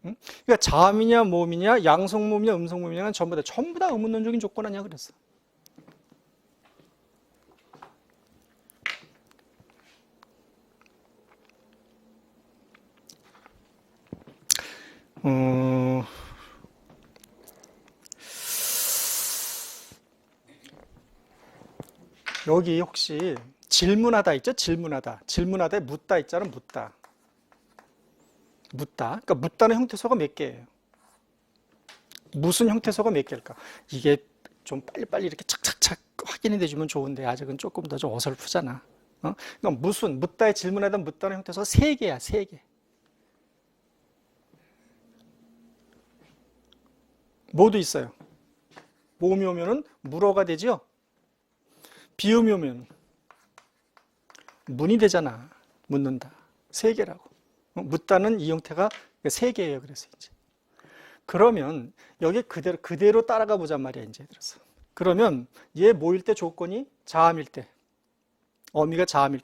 응? 그러니까 자음이냐 모음이냐 양성모음이냐 음성모음이냐는 전부 다 의문론적인 조건 아니야 그랬어. 여기 혹시 질문하다 있죠? 질문하다에 묻다 있잖아. 묻다. 그러니까 묻다는 형태소가 몇 개예요? 무슨 형태소가 몇 개일까? 이게 좀 빨리빨리 이렇게 착착착 확인이 돼주면 좋은데 아직은 조금 더 좀 어설프잖아. 그러니까 묻다에 질문하다 묻다는 형태소가 3개야, 3개. 모두 있어요. 모음이 오면은 물어가 되죠? 비음이 오면 문이 되잖아. 묻는다. 3개라고. 묻다는 이 형태가 3개예요. 그래서 이제. 그러면 여기 그대로 따라가 보잔 말이야. 이제 들어서. 그러면 얘 모일 때 조건이 자음일 때, 어미가 자음일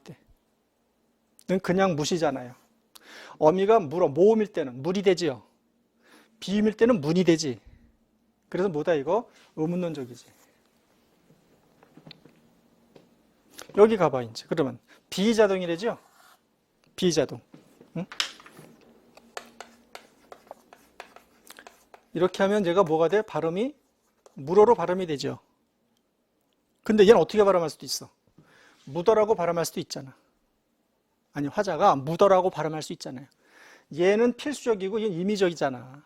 때는 그냥 무시잖아요. 어미가 모음일 때는 물이 되지요. 비음일 때는 문이 되지. 그래서 뭐다 이거? 의문론적이지. 여기 가봐 이제. 그러면 비자동이래죠? 비자동. 응? 이렇게 하면 얘가 뭐가 돼? 발음이 물어로 발음이 되죠. 근데 얘는 어떻게 발음할 수도 있어? 묻어라고 발음할 수도 있잖아. 아니 화자가 묻어라고 발음할 수 있잖아요. 얘는 필수적이고 얘는 임의적이잖아.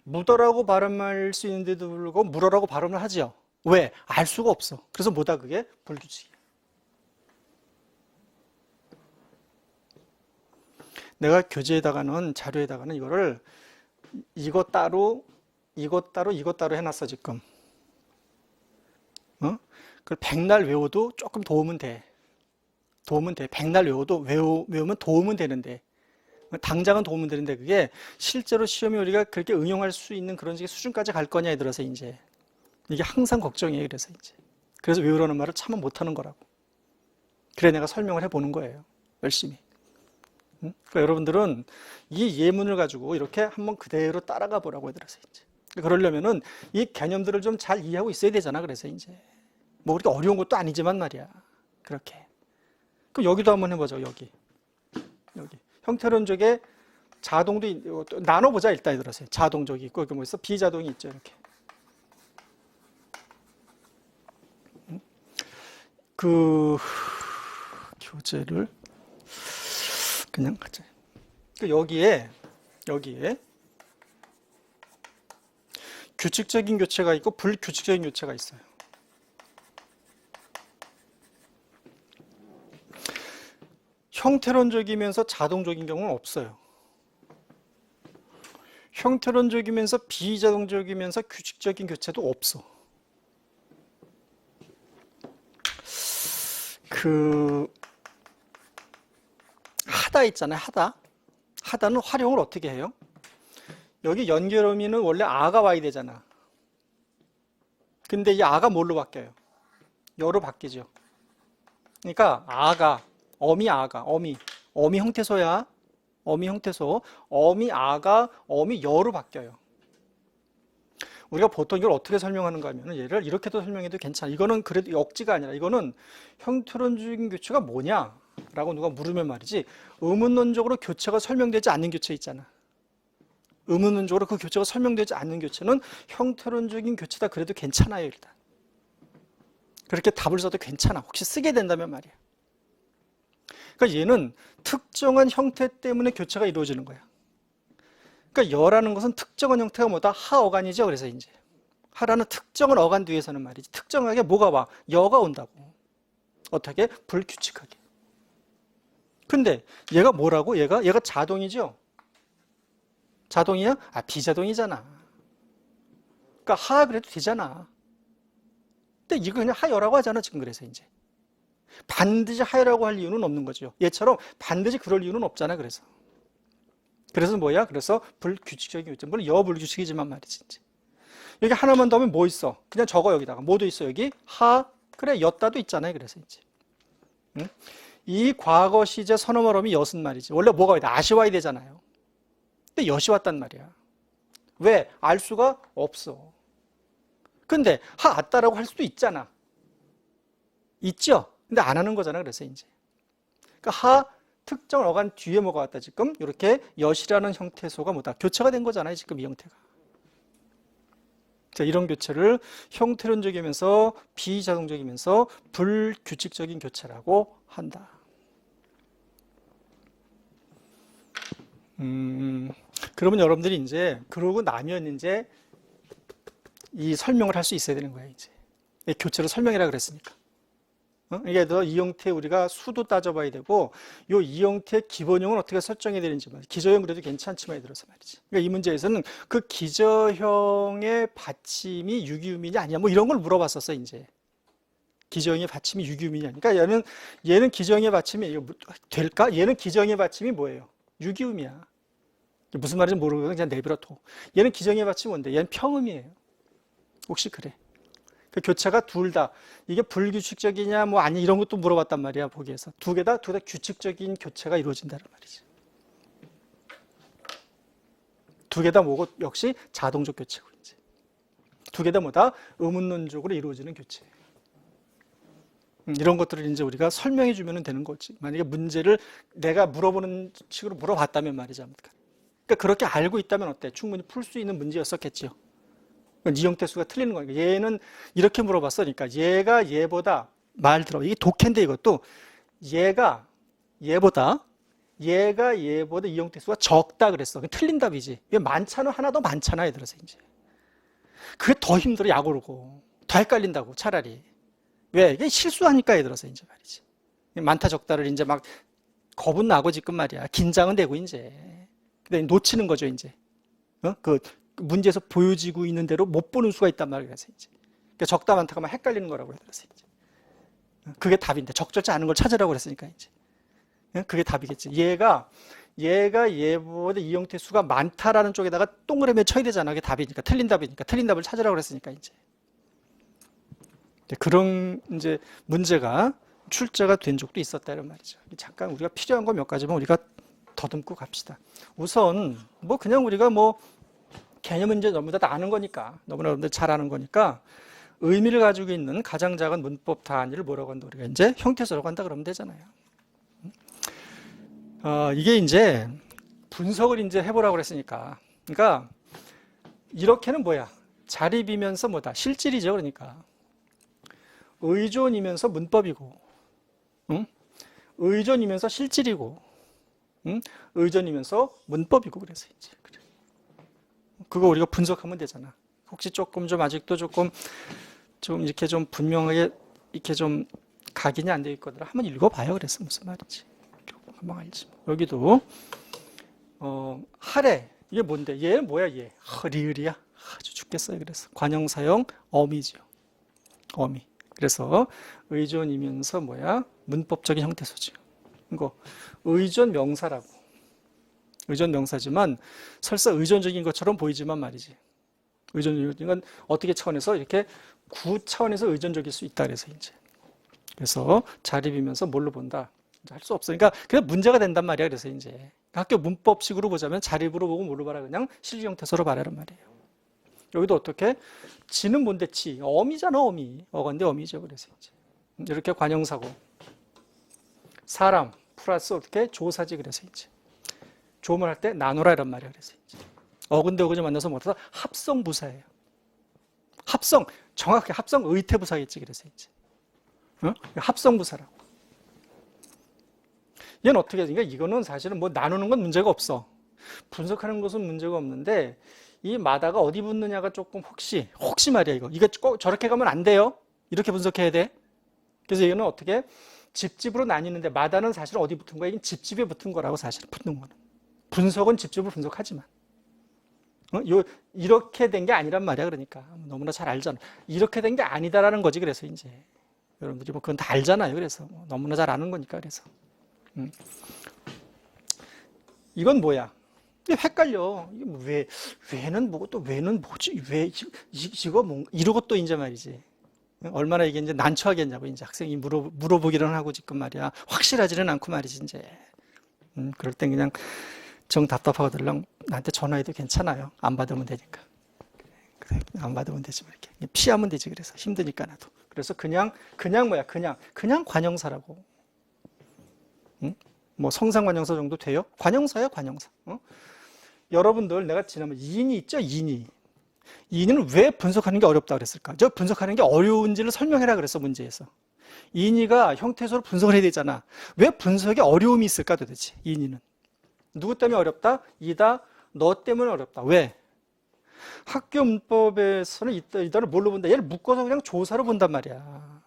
묻어라고 발음할 수 있는데도 불구하고 물어라고 발음을 하지요. 왜? 알 수가 없어. 그래서 뭐다 그게? 불규칙이야. 내가 교재에다가는 자료에다가는 이거를 이것 따로 해놨어 지금. 그걸 백날 외워도 조금 도움은 돼. 백날 외워도 외우면 도움은 되는데 당장은 도움은 되는데 그게 실제로 시험에 우리가 그렇게 응용할 수 있는 그런 식의 수준까지 갈 거냐에 들어서 이제 이게 항상 걱정이에요. 그래서 외우라는 말을 참 못하는 거라고. 그래 내가 설명을 해보는 거예요. 열심히. 그러니까 여러분들은 이 예문을 가지고 이렇게 한번 그대로 따라가 보라고 들어서 이제. 그러려면은 이 개념들을 좀 잘 이해하고 있어야 되잖아. 그래서 이제 뭐 그렇게 어려운 것도 아니지만 말이야. 그렇게. 그럼 여기도 한번 해보자. 여기. 형태론적의 자동도 나눠보자. 일단 들어서 자동적이 있고 여기 뭐 있어? 비자동이 있죠. 이렇게. 그 교재를 그냥 가자. 여기에 규칙적인 교체가 있고 불규칙적인 교체가 있어요. 형태론적이면서 자동적인 경우는 없어요. 형태론적이면서 비자동적이면서 규칙적인 교체도 없어. 하다 있잖아요. 하다는 활용을 어떻게 해요? 여기 연결어미는 원래 아가 와야 되잖아. 근데 이 아가 뭘로 바뀌어요? 여로 바뀌죠. 그러니까 어미 형태소야. 어미 형태소. 어미 아가 어미 여로 바뀌어요. 우리가 보통 이걸 어떻게 설명하는가 하면 얘를 이렇게도 설명해도 괜찮아. 이거는 그래도 억지가 아니라 이거는 형태론적인 교체가 뭐냐? 라고 누가 물으면 말이지 의문론적으로 교체가 설명되지 않는 교체 있잖아. 의문론적으로 그 교체가 설명되지 않는 교체는 형태론적인 교체다 그래도 괜찮아요. 일단 그렇게 답을 써도 괜찮아. 혹시 쓰게 된다면 말이야. 그러니까 얘는 특정한 형태 때문에 교체가 이루어지는 거야. 그러니까 여라는 것은 특정한 형태가 뭐다? 하어간이죠. 그래서 이제 하라는 특정한 어간 뒤에서는 말이지 특정하게 뭐가 와? 여가 온다고. 어떻게? 불규칙하게. 근데 얘가 뭐라고? 얘가 자동이죠? 자동이야? 비자동이잖아. 그러니까 하 그래도 되잖아. 근데 이거 그냥 하여라고 하잖아, 지금 그래서 이제. 반드시 하라고 할 이유는 없는 거죠. 얘처럼 반드시 그럴 이유는 없잖아. 그래서 뭐야? 그래서 불규칙적인 교체. 물론 여불규칙이지만 말이지. 이제. 여기 하나만 더 하면 뭐 있어? 그냥 적어 여기다가. 뭐도 있어 여기? 그래 였다도 있잖아요. 그래서 이제. 응? 이 과거 시제 선어말음이 엿은 말이지. 원래 뭐가 와야 돼? 아시 와야 되잖아요. 근데 엿이 왔단 말이야. 왜? 알 수가 없어. 근데 아따라고 할 수도 있잖아. 있죠? 근데 안 하는 거잖아. 그래서 이제. 그러니까 특정 어간 뒤에 뭐가 왔다 지금 이렇게 엿이라는 형태소가 뭐다? 교체가 된 거잖아요. 지금 이 형태가. 자, 이런 교체를 형태론적이면서 비자동적이면서 불규칙적인 교체라고 한다. 그러면 여러분들이 이제 그러고 나면 이제 이 설명을 할 수 있어야 되는 거예요. 이제 교체로 설명이라 그랬으니까. 이게 이 형태 우리가 수도 따져봐야 되고 이 형태의 기본형은 어떻게 설정해야 되는지 기저형 그래도 괜찮지만 들어서 말이지. 그러니까 이 문제에서는 그 기저형의 받침이 유기음이냐 아니냐 뭐 이런 걸 물어봤었어 이제. 기저형의 받침이 유기음이냐. 그러니까 얘는 기저형의 받침이 이거 될까? 얘는 기저형의 받침이 뭐예요? 유기음이야. 무슨 말인지 모르고 그냥 내버려둬. 얘는 기저형의 받침이 뭔데? 얘는 평음이에요. 혹시 그래? 그 교체가 둘 다 이게 불규칙적이냐 뭐 아니 이런 것도 물어봤단 말이야. 보기에서 둘 다 규칙적인 교체가 이루어진다는 말이지. 두 개 다 뭐고 역시 자동적 교체고 이제 두 개 다 뭐다 의문론적으로 이루어지는 교체. 이런 것들을 이제 우리가 설명해 주면 되는 거지. 만약에 문제를 내가 물어보는 식으로 물어봤다면 말이지. 그러니까 그렇게 알고 있다면 어때? 충분히 풀 수 있는 문제였었겠지요. 이 형태수가 틀리는 거니까 얘는 이렇게 물어봤으니까 얘가 얘보다 말 들어 이게 독해인데 이것도 얘가 얘보다 이 형태수가 적다 그랬어. 틀린 답이지. 왜 많잖아 하나 더 많잖아 얘들아서 이제 그게 더 힘들어 약오르고 더 헷갈린다고 차라리 왜 이게 실수하니까 얘들아서 이제 말이지. 많다 적다를 이제 막 겁은 나고 지금 말이야 긴장은 되고 이제 놓치는 거죠 이제 그 문제에서 보여지고 있는 대로 못 보는 수가 있단 말이에요. 그래서 이제 그러니까 적다 많다가 막 헷갈리는 거라고 그래서 이제 그게 답인데 적절치 않은 걸 찾으라고 그랬으니까 이제 그게 답이겠지. 얘가 얘보다 이 형태 수가 많다라는 쪽에다가 동그라미 쳐야 되잖아. 그게 답이니까 틀린 답을 찾으라고 그랬으니까 이제 그런 이제 문제가 출제가 된 적도 있었다는 말이죠. 잠깐 우리가 필요한 거 몇 가지만 우리가 더듬고 갑시다. 우선 뭐 그냥 우리가 뭐 개념은 이제 너무 다 아는 거니까 너무나 여러분들 잘 아는 거니까 의미를 가지고 있는 가장 작은 문법 단위를 뭐라고 한다 우리가 이제 형태소라고 한다 그러면 되잖아요. 이게 이제 분석을 이제 해보라고 그랬으니까 그러니까 이렇게는 뭐야 자립이면서 뭐다 실질이죠. 그러니까 의존이면서 문법이고 의존이면서 실질이고 의존이면서 문법이고 그래서 이제 그래. 그거 우리가 분석하면 되잖아. 혹시 조금 좀 아직도 조금 좀 이렇게 좀 분명하게 이렇게 좀 각인이 안 돼 있거든. 한번 읽어봐요. 그래서 무슨 말인지 금방 알지. 여기도 하래 이게 뭔데? 얘는 뭐야 얘? 리을이야. 아주 죽겠어요. 그래서 관형사형 어미죠. 어미. 그래서 의존이면서 뭐야? 문법적인 형태소지. 이거 의존 명사라고. 의존 명사지만 설사 의존적인 것처럼 보이지만 말이지. 의존적인 건 어떻게 차원에서 이렇게 구 차원에서 의존적일 수 있다 그래서 이제. 그래서 자립이면서 뭘로 본다? 할 수 없어. 그러니까 그냥 문제가 된단 말이야. 그래서 이제 학교 문법식으로 보자면 자립으로 보고 뭘로 봐라? 그냥 실질 형태소로 봐라란 말이에요. 여기도 어떻게? 지는 뭔데 지? 어미잖아 어미. 어건데 어미죠. 그래서 이제 이렇게 관형사고 사람 플러스 어떻게? 조사지. 그래서 이제 조문을 할 때 나누라 이란 말이야. 그래서 이제 어근대 어근이 만나서 뭐다? 합성부사예요. 합성 정확히 합성 의태부사겠지. 그래서 이제 합성부사라고. 얘는 어떻게 하니까 이거는 사실은 뭐 나누는 건 문제가 없어. 분석하는 것은 문제가 없는데 이 마다가 어디 붙느냐가 조금 혹시 말이야 이거 꼭 저렇게 가면 안 돼요. 이렇게 분석해야 돼. 그래서 이거는 어떻게 집집으로 나뉘는데 마다는 사실 어디 붙은 거야? 이건 집집에 붙은 거라고 사실 붙는 거는. 분석은 집집으로 분석하지만 이렇게 된 게 아니란 말이야. 그러니까 너무나 잘 알잖아. 이렇게 된 게 아니다라는 거지. 그래서 이제 여러분들이 뭐 그건 다 알잖아요. 그래서 뭐 너무나 잘 아는 거니까. 그래서 이건 뭐야? 이게 헷갈려. 이게 뭐 왜는 뭐고 또 왜는 뭐지? 왜 이거 뭐 이러고 또 이제 말이지. 얼마나 이게 이제 난처하겠냐고 이제 학생이 물어보기는 하고 지금 말이야. 확실하지는 않고 말이지 이제. 그럴 땐 그냥 정 답답하거들랑 나한테 전화해도 괜찮아요. 안 받으면 되니까. 그래, 안 받으면 되지 뭐 이렇게 피하면 되지. 그래서 힘드니까 나도. 그래서 그냥 뭐야? 그냥 관형사라고. 응? 뭐 성상관형사 정도 돼요? 관형사야 관형사. 여러분들 내가 지난번 이인이 있죠? 이인은 왜 분석하는 게 어렵다 그랬을까? 저 분석하는 게 어려운지를 설명해라 그랬어 문제에서. 이인이가 형태소로 분석을 해야 되잖아. 왜 분석에 어려움이 있을까 도대체 이인이는? 누구 때문에 어렵다? 이다 너 때문에 어렵다. 왜? 학교 문법에서는 이다를 뭘로 본다? 얘를 묶어서 그냥 조사로 본단 말이야.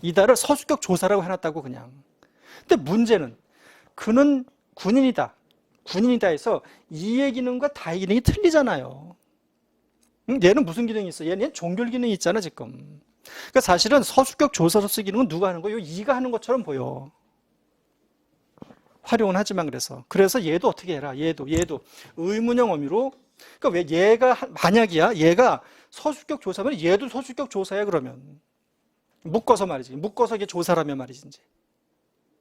이다를 서술격 조사라고 해놨다고 그냥. 근데 문제는 그는 군인이다. 군인이다 해서 이의 기능과 다의 기능이 틀리잖아요. 얘는 무슨 기능이 있어? 얘는 종결 기능이 있잖아 지금. 그러니까 사실은 서술격 조사로서 기능은 누가 하는 거예요? 이가 하는 것처럼 보여. 활용은 하지만 그래서 얘도 어떻게 해라? 얘도 의문형 어미로. 그러니까 왜 얘가 만약이야? 얘가 서술격 조사면 얘도 서술격 조사야 그러면. 묶어서 말이지. 묶어서 이게 조사라면 말이지 이제.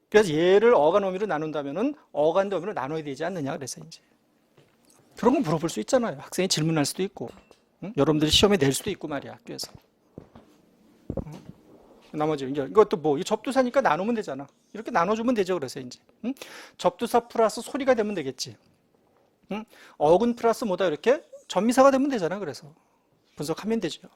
그래서 얘를 어간 어미로 나눈다면은 어간 어미로 나눠야 되지 않느냐 그래서 이제. 그런 거 물어볼 수 있잖아요. 학생이 질문할 수도 있고. 응? 여러분들이 시험에 낼 수도 있고 말이야 학교에서. 나머지 이것도 뭐 이 접두사니까 나누면 되잖아. 이렇게 나눠주면 되죠. 그래서 이제 접두사 플러스 소리가 되면 되겠지. 어근 플러스 뭐다 이렇게 전미사가 되면 되잖아. 그래서 분석하면 되죠.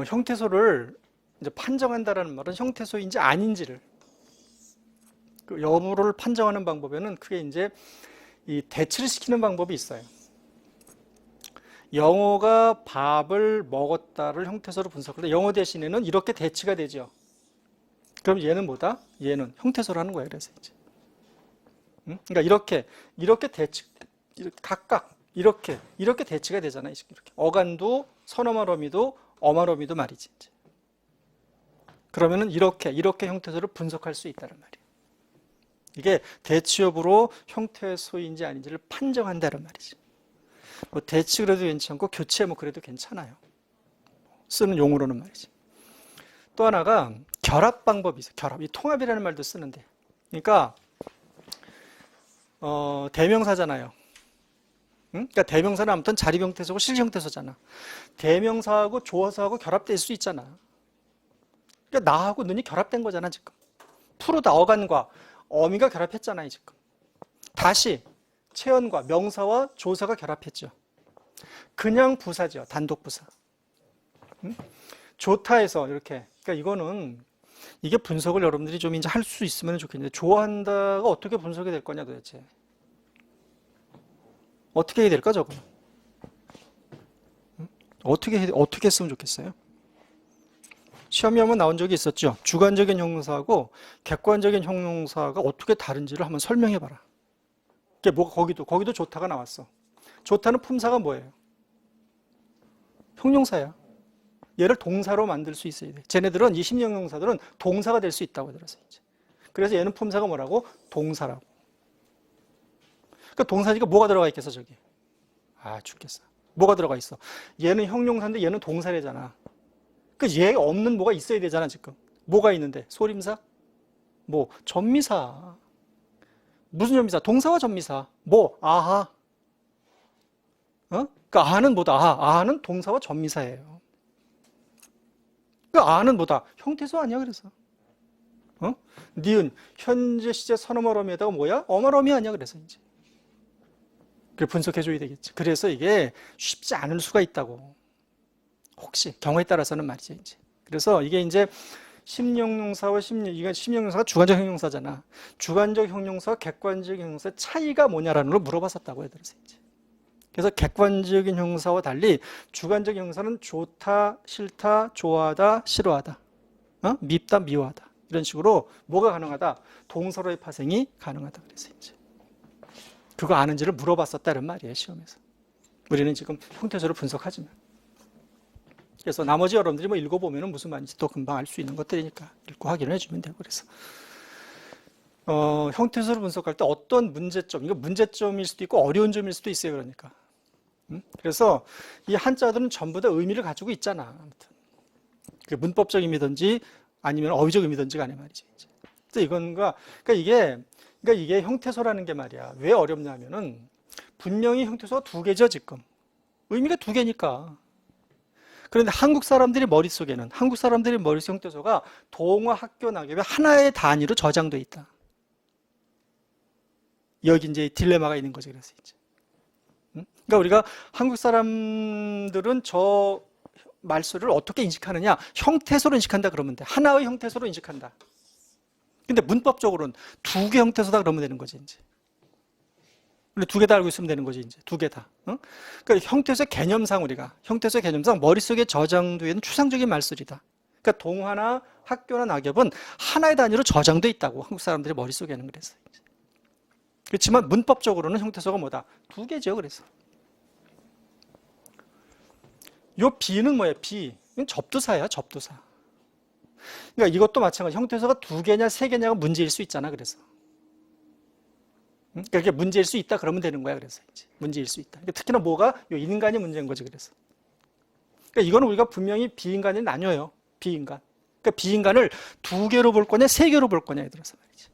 형태소를 이제 판정한다라는 말은 형태소인지 아닌지를 그 여부를 판정하는 방법에는 크게 이제 이 대치를 시키는 방법이 있어요. 영어가 밥을 먹었다를 형태소로 분석할 때 영어 대신에는 이렇게 대치가 되죠. 그럼 얘는 뭐다? 얘는 형태소라는 거예요. 그래서 이제. 그러니까 이렇게 대치, 각각 이렇게 대치가 되잖아요. 이렇게 어간도 선어말 어미도 어말 어미도 말이지. 이제. 그러면은 이렇게 형태소를 분석할 수 있다는 말이에요. 이게 대치 여부로 형태소인지 아닌지를 판정한다는 말이지. 뭐 대치 그래도 괜찮고 교체 뭐 그래도 괜찮아요. 쓰는 용어로는 말이지. 또 하나가 결합 방법이 있어요. 결합. 이 통합이라는 말도 쓰는데. 그러니까 대명사잖아요. 응? 그러니까 대명사는 아무튼 자립 형태소고 실 형태소잖아. 대명사하고 조어사하고 결합될 수 있잖아. 그러니까 나하고 눈이 결합된 거잖아 지금. 프로다 어간과 어미가 결합했잖아요 지금. 다시 체언과 명사와 조사가 결합했죠. 그냥 부사죠. 단독 부사. 좋다해서 이렇게. 그러니까 이거는 이게 분석을 여러분들이 좀 이제 할 수 있으면 좋겠는데 좋아한다가 어떻게 분석이 될 거냐 도대체. 어떻게 해야 될까 저거? 어떻게 했으면 좋겠어요? 시험에 한번 나온 적이 있었죠. 주관적인 형용사하고 객관적인 형용사가 어떻게 다른지를 한번 설명해 봐라. 이게 뭐 거기도 좋다가 나왔어. 좋다는 품사가 뭐예요? 형용사야. 얘를 동사로 만들 수 있어야 돼. 쟤네들은 이 심형용사들은 동사가 될 수 있다고 들었어요. 이제. 그래서 얘는 품사가 뭐라고? 동사라고. 그러니까 동사니까 뭐가 들어가 있겠어 저기? 아 죽겠어. 뭐가 들어가 있어? 얘는 형용사인데 얘는 동사래잖아. 그 얘 없는 뭐가 있어야 되잖아 지금. 뭐가 있는데? 소림사? 뭐 전미사. 무슨 전미사? 동사와 전미사. 뭐 아하. 그 아는 뭐다? 아는 동사와 전미사예요. 그 아는 뭐다? 형태소 아니야 그래서. 니은 현재 시제 선어말 어미에다가 뭐야? 어말 어미 아니야 그래서 이제. 그래 분석해줘야 되겠지. 그래서 이게 쉽지 않을 수가 있다고. 혹시 경우에 따라서는 말이죠 이제. 그래서 이게 이제 심형용사와 이게 심형용사가 주관적 형용사잖아. 주관적 형용사와 객관적 형용사 차이가 뭐냐라는 걸 물어봤었다고 해들었어 이제. 그래서 객관적인 형용사와 달리 주관적 형용사는 좋다, 싫다, 좋아하다, 싫어하다, 밉다, 미워하다 이런 식으로 뭐가 가능하다? 동서로의 파생이 가능하다 그래서 이제. 그거 아는지를 물어봤었다는 말이에요, 시험에서. 우리는 지금 형태소를 분석하지만. 그래서 나머지 여러분들이 뭐 읽어보면 무슨 말인지 또 금방 알 수 있는 것들이니까 읽고 확인을 해주면 되고. 그래서 형태소를 분석할 때 어떤 문제점, 이거 문제점일 수도 있고 어려운 점일 수도 있어요. 그러니까. 그래서 이 한자들은 전부 다 의미를 가지고 있잖아. 아무튼 문법적 의미든지 아니면 어휘적 의미든지 간에 말이지. 그래서 그러니까 이게 형태소라는 게 말이야. 왜 어렵냐면은 분명히 형태소가 두 개죠, 지금. 의미가 두 개니까. 그런데 한국 사람들의 머릿속에 형태소가 동화, 학교, 낙엽의 하나의 단위로 저장돼 있다. 여기 이제 딜레마가 있는 거죠. 그래서 이제. 그러니까 우리가 한국 사람들은 저 말소를 어떻게 인식하느냐? 형태소로 인식한다 그러면 돼. 하나의 형태소로 인식한다. 근데 문법적으로는 두 개 형태소다 그러면 되는 거지, 이제. 근데 두 개 다 알고 있으면 되는 거지, 이제. 두 개 다. 그러니까 형태소의 개념상 머릿속에 저장되어 있는 추상적인 말소리다. 그러니까 동화나 학교나 낙엽은 하나의 단위로 저장돼 있다고, 한국 사람들의 머릿속에는. 그래서. 그렇지만 문법적으로는 형태소가 뭐다? 두 개죠, 그래서. 요 비는 뭐예요? 비. 이건 접두사야, 접두사. 그러니까 이것도 마찬가지. 형태소가 두 개냐, 세 개냐가 문제일 수 있잖아, 그래서. 그러니까 그게 문제일 수 있다, 그러면 되는 거야, 그래서. 이제. 문제일 수 있다. 그러니까 특히나 뭐가? 요 인간이 문제인 거지, 그래서. 그러니까 이거는 우리가 분명히 비인간이 나뉘어요. 비인간. 그러니까 비인간을 두 개로 볼 거냐, 세 개로 볼 거냐에 들어서 말이지.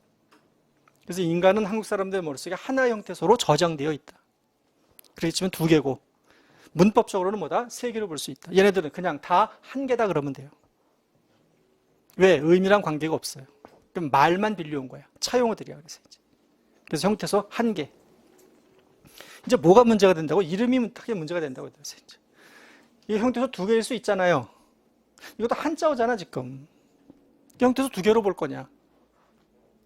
그래서 인간은 한국 사람들의 머릿속에 하나의 형태소로 저장되어 있다. 그렇지만 두 개고. 문법적으로는 뭐다? 세 개로 볼 수 있다. 얘네들은 그냥 다 한 개다 그러면 돼요. 왜? 의미랑 관계가 없어요. 그럼 말만 빌려온 거야. 차용어들이야. 그래서 형태소 한 개. 이제 뭐가 문제가 된다고? 이름이 크게 문제가 된다고. 이제. 이 형태소 두 개일 수 있잖아요. 이것도 한자어잖아, 지금. 형태소 두 개로 볼 거냐?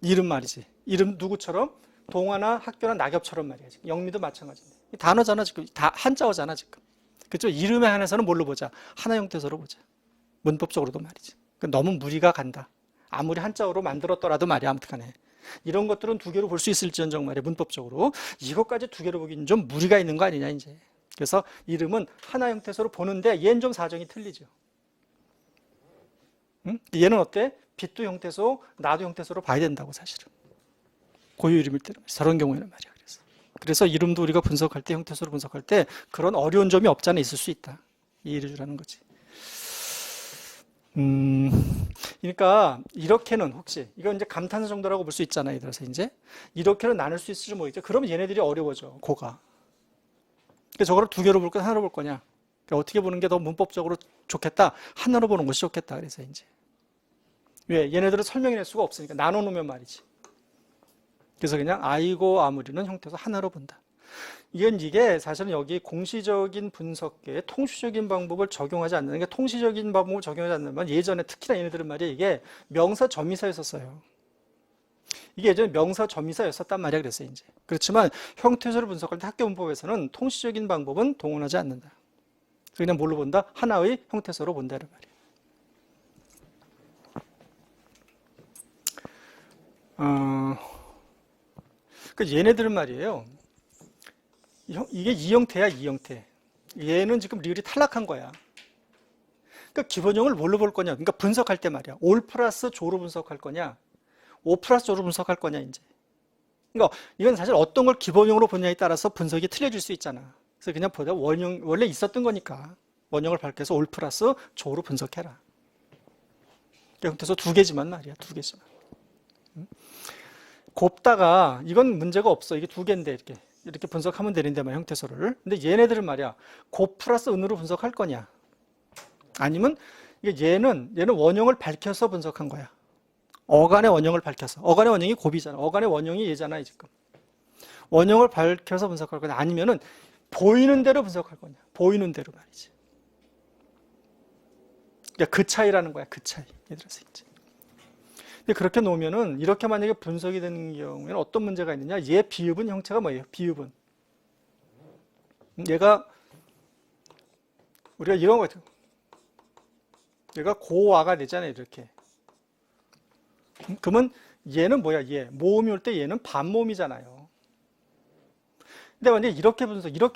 이름 말이지. 이름 누구처럼? 동화나 학교나 낙엽처럼 말이야. 지금. 영미도 마찬가지인데. 단어잖아, 지금. 다 한자어잖아, 지금. 그렇죠? 이름에 한해서는 뭘로 보자? 하나 형태소로 보자. 문법적으로도 말이지. 너무 무리가 간다. 아무리 한자어로 만들었더라도 말이야, 아무튼 간에. 이런 것들은 두 개로 볼 수 있을지언정 말이야, 문법적으로. 이것까지 두 개로 보기는 좀 무리가 있는 거 아니냐, 이제. 그래서 이름은 하나 형태소로 보는데 얘는 좀 사정이 틀리죠. 응? 얘는 어때? 빛도 형태소, 나도 형태소로 봐야 된다고, 사실은. 고유 이름일 때는 저런 경우에는 말이야. 그래서 이름도 우리가 분석할 때, 형태소로 분석할 때 그런 어려운 점이 없잖아, 있을 수 있다. 이해해 주라는 거지. 그러니까 이렇게는 혹시 이건 이제 감탄사 정도라고 볼 수 있잖아요. 그래서 이제 이렇게는 나눌 수 있을지 모르겠죠. 그러면 얘네들이 어려워져, 고가. 그러니까 저거를 두 개로 볼 거냐, 하나로 볼 거냐. 그러니까 어떻게 보는 게 더 문법적으로 좋겠다, 하나로 보는 것이 좋겠다. 그래서 이제 왜? 얘네들은 설명해낼 수가 없으니까 나눠놓으면 말이지. 그래서 그냥 아이고 아무리는 형태소 하나로 본다. 이게 사실은 여기 공시적인 분석계의 통시적인 방법을 적용하지 않는, 그러니까 통시적인 방법을 적용하지 않는, 예전에 특히나 얘네들은 말이야, 이게 명사 점의사였었어요. 이게 예전에 명사 점의사였었단 말이야, 그랬어요, 이제. 그렇지만 형태소를 분석할 때 학교 문법에서는 통시적인 방법은 동원하지 않는다. 그냥 뭘로 본다? 하나의 형태소로 본다는 말이야. 그 얘네들은 말이에요. 이게 이 형태야, 이 형태. 얘는 지금 리을이 탈락한 거야. 그러니까 기본형을 뭘로 볼 거냐? 그러니까 분석할 때 말이야. 올 플러스 조로 분석할 거냐? 오 플러스 조로 분석할 거냐, 이제. 그러니까 이건 사실 어떤 걸 기본형으로 보냐에 따라서 분석이 틀려질 수 있잖아. 그래서 그냥 보다 원형, 원래 있었던 거니까 원형을 밝혀서 올 플러스 조로 분석해라. 형태소 두 개지만 말이야, 두 개지만. 곱다가 이건 문제가 없어. 이게 두 개인데 이렇게 분석하면 되는데 말 형태소를. 근데 얘네들은 말이야, 곱 플러스 은으로 분석할 거냐? 아니면 얘는 원형을 밝혀서 분석한 거야. 어간의 원형을 밝혀서. 어간의 원형이 곱이잖아. 어간의 원형이 얘잖아, 지금. 원형을 밝혀서 분석할 거냐? 아니면은 보이는 대로 분석할 거냐? 보이는 대로 말이지. 그러니까 그 차이라는 거야, 그 차이. 예를 들어서 이제. 근데 그렇게 놓으면은 이렇게 만약에 분석이 되는 경우에는 어떤 문제가 있느냐? 얘 비읍은 형체가 뭐예요? 비읍은. 얘가 우리가 이런 거 같아요. 얘가 고와가 되잖아요, 이렇게. 그러면 얘는 뭐야? 얘 모음이 올 때 얘는 반모음이잖아요. 근데 만약에 이렇게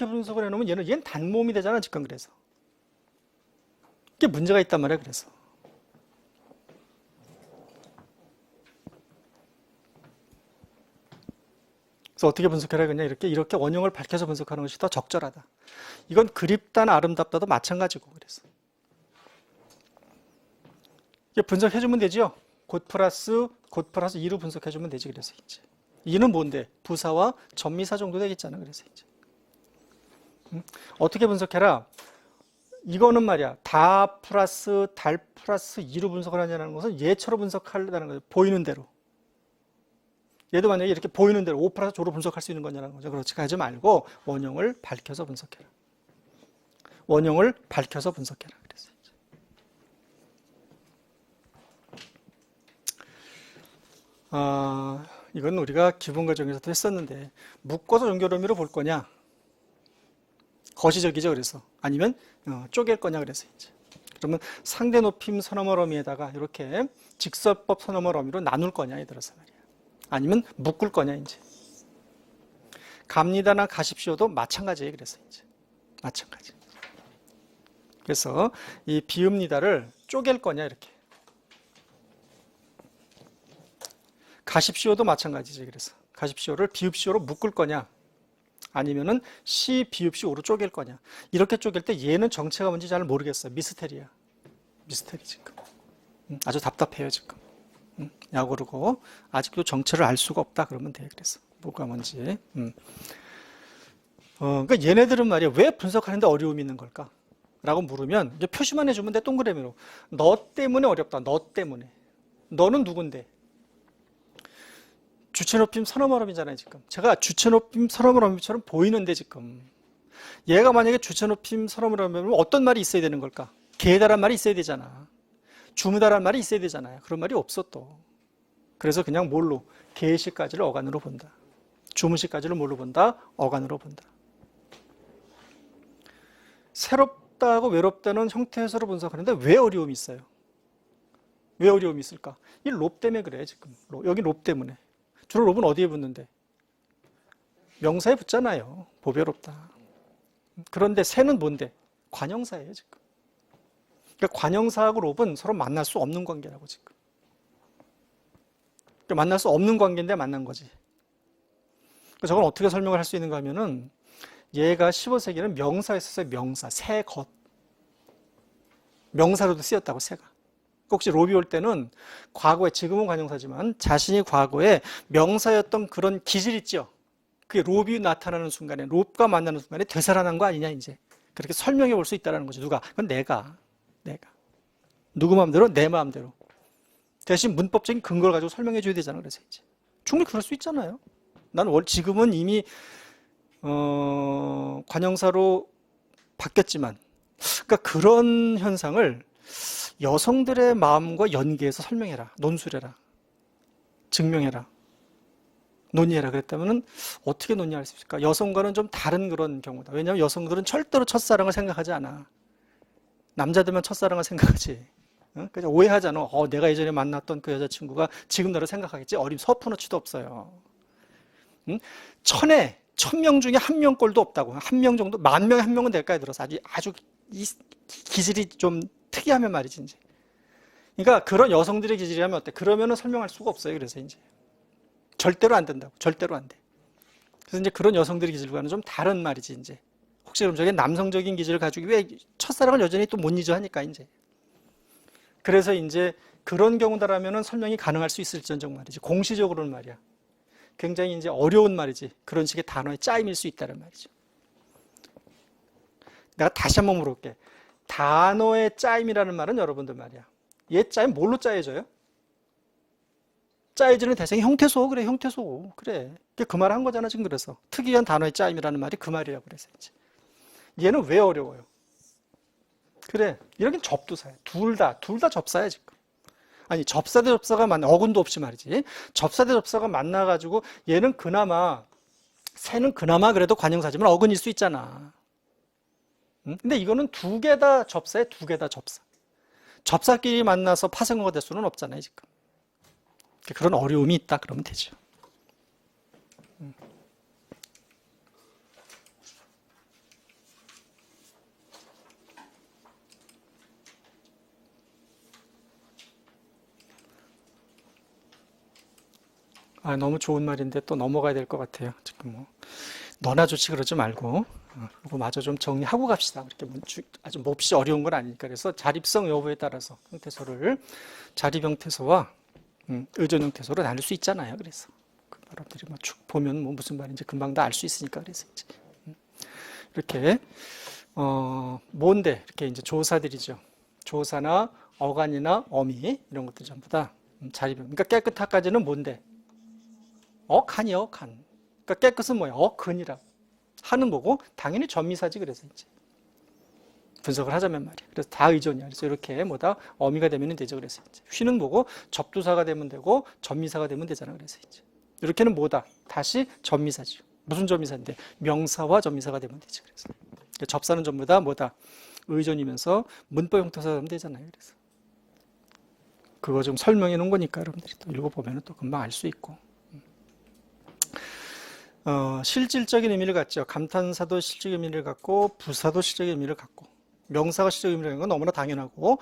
분석을 해놓으면 얘는 단모음이 되잖아, 지금. 그래서 이게 문제가 있단 말이야. 그래서 어떻게 분석해라 그냥 이렇게 원형을 밝혀서 분석하는 것이 더 적절하다. 이건 그립다나 아름답다도 마찬가지고. 그래서 이게 분석해주면 되죠. 곧 플러스 2로 분석해주면 되지. 그래서 이제 이는 뭔데? 부사와 전미사 정도 되겠잖아. 그래서 이제 어떻게 분석해라? 이거는 말이야, 다 플러스 달 플러스 2로 분석을 하냐는 것은 얘처럼 분석하려는 거죠. 보이는 대로. 얘도 만약에 이렇게 보이는 대로 5 플러스 조로 분석할 수 있는 거냐는 거죠. 그렇지 하지 말고 원형을 밝혀서 분석해라. 원형을 밝혀서 분석해라. 그래서 이건 우리가 기본 과정에서도 했었는데, 묶어서 연결 의미로 볼 거냐? 거시적이죠. 그래서 아니면 쪼갤 거냐. 그래서 이제 그러면 상대 높임 선어머 어미에다가 이렇게 직설법 선어머 어미로 나눌 거냐 이들어서 말이야. 아니면 묶을 거냐 이제. 갑니다나 가십시오도 마찬가지예요. 그래서 이제 마찬가지. 그래서 이 비읍니다를 쪼갤 거냐 이렇게. 가십시오도 마찬가지지. 그래서 가십시오를 비읍시오로 묶을 거냐, 아니면은 시 비읍시 오로 쪼갤 거냐. 이렇게 쪼갤 때 얘는 정체가 뭔지 잘 모르겠어요. 미스테리야. 미스테리 지금. 아주 답답해요 지금. 야 그러고 아직도 정체를 알 수가 없다 그러면 돼. 그래서 뭐가 뭔지. 그러니까 얘네들은 말이야, 왜 분석하는데 어려움이 있는 걸까? 라고 물으면 이제 표시만 해주면 돼. 동그라미로. 너 때문에 어렵다. 너 때문에. 너는 누군데? 주체높임 선어머럼이잖아요 지금. 제가 주체높임 선어머럼처럼 보이는데 지금 얘가 만약에 주체높임 선어머럼이면 어떤 말이 있어야 되는 걸까? 개다란 말이 있어야 되잖아. 주무다란 말이 있어야 되잖아요. 그런 말이 없어 또. 그래서 그냥 뭘로? 개시까지를 어간으로 본다. 주무시까지를 뭘로 본다? 어간으로 본다. 새롭다고 외롭다는 형태에서로 분석하는데 왜 어려움이 있어요? 왜 어려움이 있을까? 이 롭 때문에 그래 지금. 여기 롭 때문에. 주로 롭은 어디에 붙는데? 명사에 붙잖아요. 보배롭다. 그런데 새는 뭔데? 관형사예요 지금. 그러니까 관형사하고 롭은 서로 만날 수 없는 관계라고 지금. 그러니까 만날 수 없는 관계인데 만난 거지. 그러니까 저건 어떻게 설명을 할 수 있는가 하면은, 얘가 15세기는 명사였었어요. 명사, 새 것. 명사로도 쓰였다고, 새가. 혹시 롭이 올 때는 과거에, 지금은 관형사지만 자신이 과거에 명사였던 그런 기질 있죠. 그게 롭이 나타나는 순간에, 롭과 만나는 순간에 되살아난 거 아니냐 이제. 그렇게 설명해 볼 수 있다는 거죠. 누가? 그건 내가. 누구 마음대로? 내 마음대로. 대신 문법적인 근거를 가지고 설명해 줘야 되잖아. 그래서 이제 충분히 그럴 수 있잖아요. 나는 지금은 이미 관형사로 바뀌었지만, 그러니까 그런 현상을 여성들의 마음과 연계해서 설명해라, 논술해라, 증명해라, 논의해라 그랬다면 어떻게 논의할 수 있을까? 여성과는 좀 다른 그런 경우다. 왜냐하면 여성들은 절대로 첫사랑을 생각하지 않아. 남자들만 첫사랑을 생각하지. 그래서 오해하잖아. 내가 예전에 만났던 그 여자친구가 지금 나를 생각하겠지? 서푼어치도 없어요. 천명 중에 한 명 꼴도 없다고. 한 명 정도, 10,000명에 한 명은 될까요? 들어서 아주 이 기질이 좀 특이하면 말이지, 이제. 그러니까 그런 여성들의 기질이라면 어때? 그러면은 설명할 수가 없어요. 그래서 이제. 절대로 안 된다고. 절대로 안 돼. 그래서 이제 그런 여성들의 기질과는 좀 다른 말이지, 이제. 혹시 그럼 저게 남성적인 기질을 가지고 왜 첫사랑을 여전히 또 못 잊어 하니까, 이제. 그래서 이제 그런 경우다라면은 설명이 가능할 수 있을지언정 말이지. 공시적으로는 말이야. 굉장히 이제 어려운 말이지. 그런 식의 단어의 짜임일 수 있다는 말이죠. 내가 다시 한번 물어볼게. 단어의 짜임이라는 말은 여러분들 말이야, 얘 짜임 뭘로 짜여져요? 짜여지는 대상이 형태소. 그래, 형태소. 그래. 그 말 한 거잖아 지금. 그래서 특이한 단어의 짜임이라는 말이 그 말이라고 그래서 이제. 얘는 왜 어려워요? 그래, 이렇게 접두사야. 둘 다 접사야 지금. 아니, 접사 대 접사가 어근도 없이 말이지. 접사 대 접사가 만나가지고 얘는 그나마, 새는 그나마 그래도 관형사지만 어근일 수 있잖아. 근데 이거는 두 개 다 접사에 두 개 다 접사. 접사끼리 만나서 파생어가 될 수는 없잖아요 지금. 그런 어려움이 있다 그러면 되죠. 아, 너무 좋은 말인데 또 넘어가야 될 것 같아요. 지금 뭐 너나 좋지 그러지 말고 이거 마저 좀 정리하고 갑시다. 그렇게 아주 몹시 어려운 건 아니니까. 그래서 자립성 여부에 따라서 형태소를 자립 형태소와 의존 형태소로 나눌 수 있잖아요. 그래서 여러분들이 뭐 쭉 보면 뭐 무슨 말인지 금방 다 알 수 있으니까. 그래서 이제 이렇게 뭔데 이렇게 이제 조사들이죠. 조사나 어간이나 어미 이런 것들 전부 다 자립. 그러니까 깨끗하까지는 뭔데? 칸이요, 칸. 그러니까 깨끗은 뭐야? 근이라. 한은 뭐고? 당연히 전미사지. 그래서 이제 분석을 하자면 말이야. 그래서 다 의존이야. 그래서 이렇게 뭐다 어미가 되면 되죠. 그래서 이제 휘는 뭐고? 접두사가 되면 되고 전미사가 되면 되잖아. 그래서 이제 이렇게는 뭐다? 다시 전미사죠. 무슨 전미사인데? 명사와 전미사가 되면 되죠. 그래서 접사는 전부 다 뭐다? 의존이면서 문법 형태사 되면 되잖아요. 그래서 그거 좀 설명해 놓은 거니까 여러분들이 또 읽어보면 또 금방 알 수 있고. 실질적인 의미를 갖죠. 감탄사도 실질적인 의미를 갖고 부사도 실질적인 의미를 갖고 명사가 실질적인 의미를 갖는 건 너무나 당연하고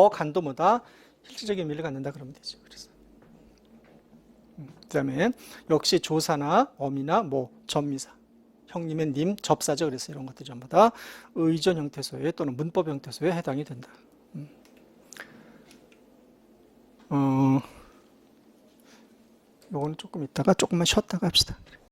간도 뭐다 실질적인 의미를 갖는다 그러면 되죠. 그래서 그다음에 역시 조사나 어미나 뭐 전미사 형님의 님 접사죠. 그래서 이런 것들이 전부 다 의존 형태소에 또는 문법 형태소에 해당이 된다. 요거는 조금 이따가 조금만 쉬었다가 합시다.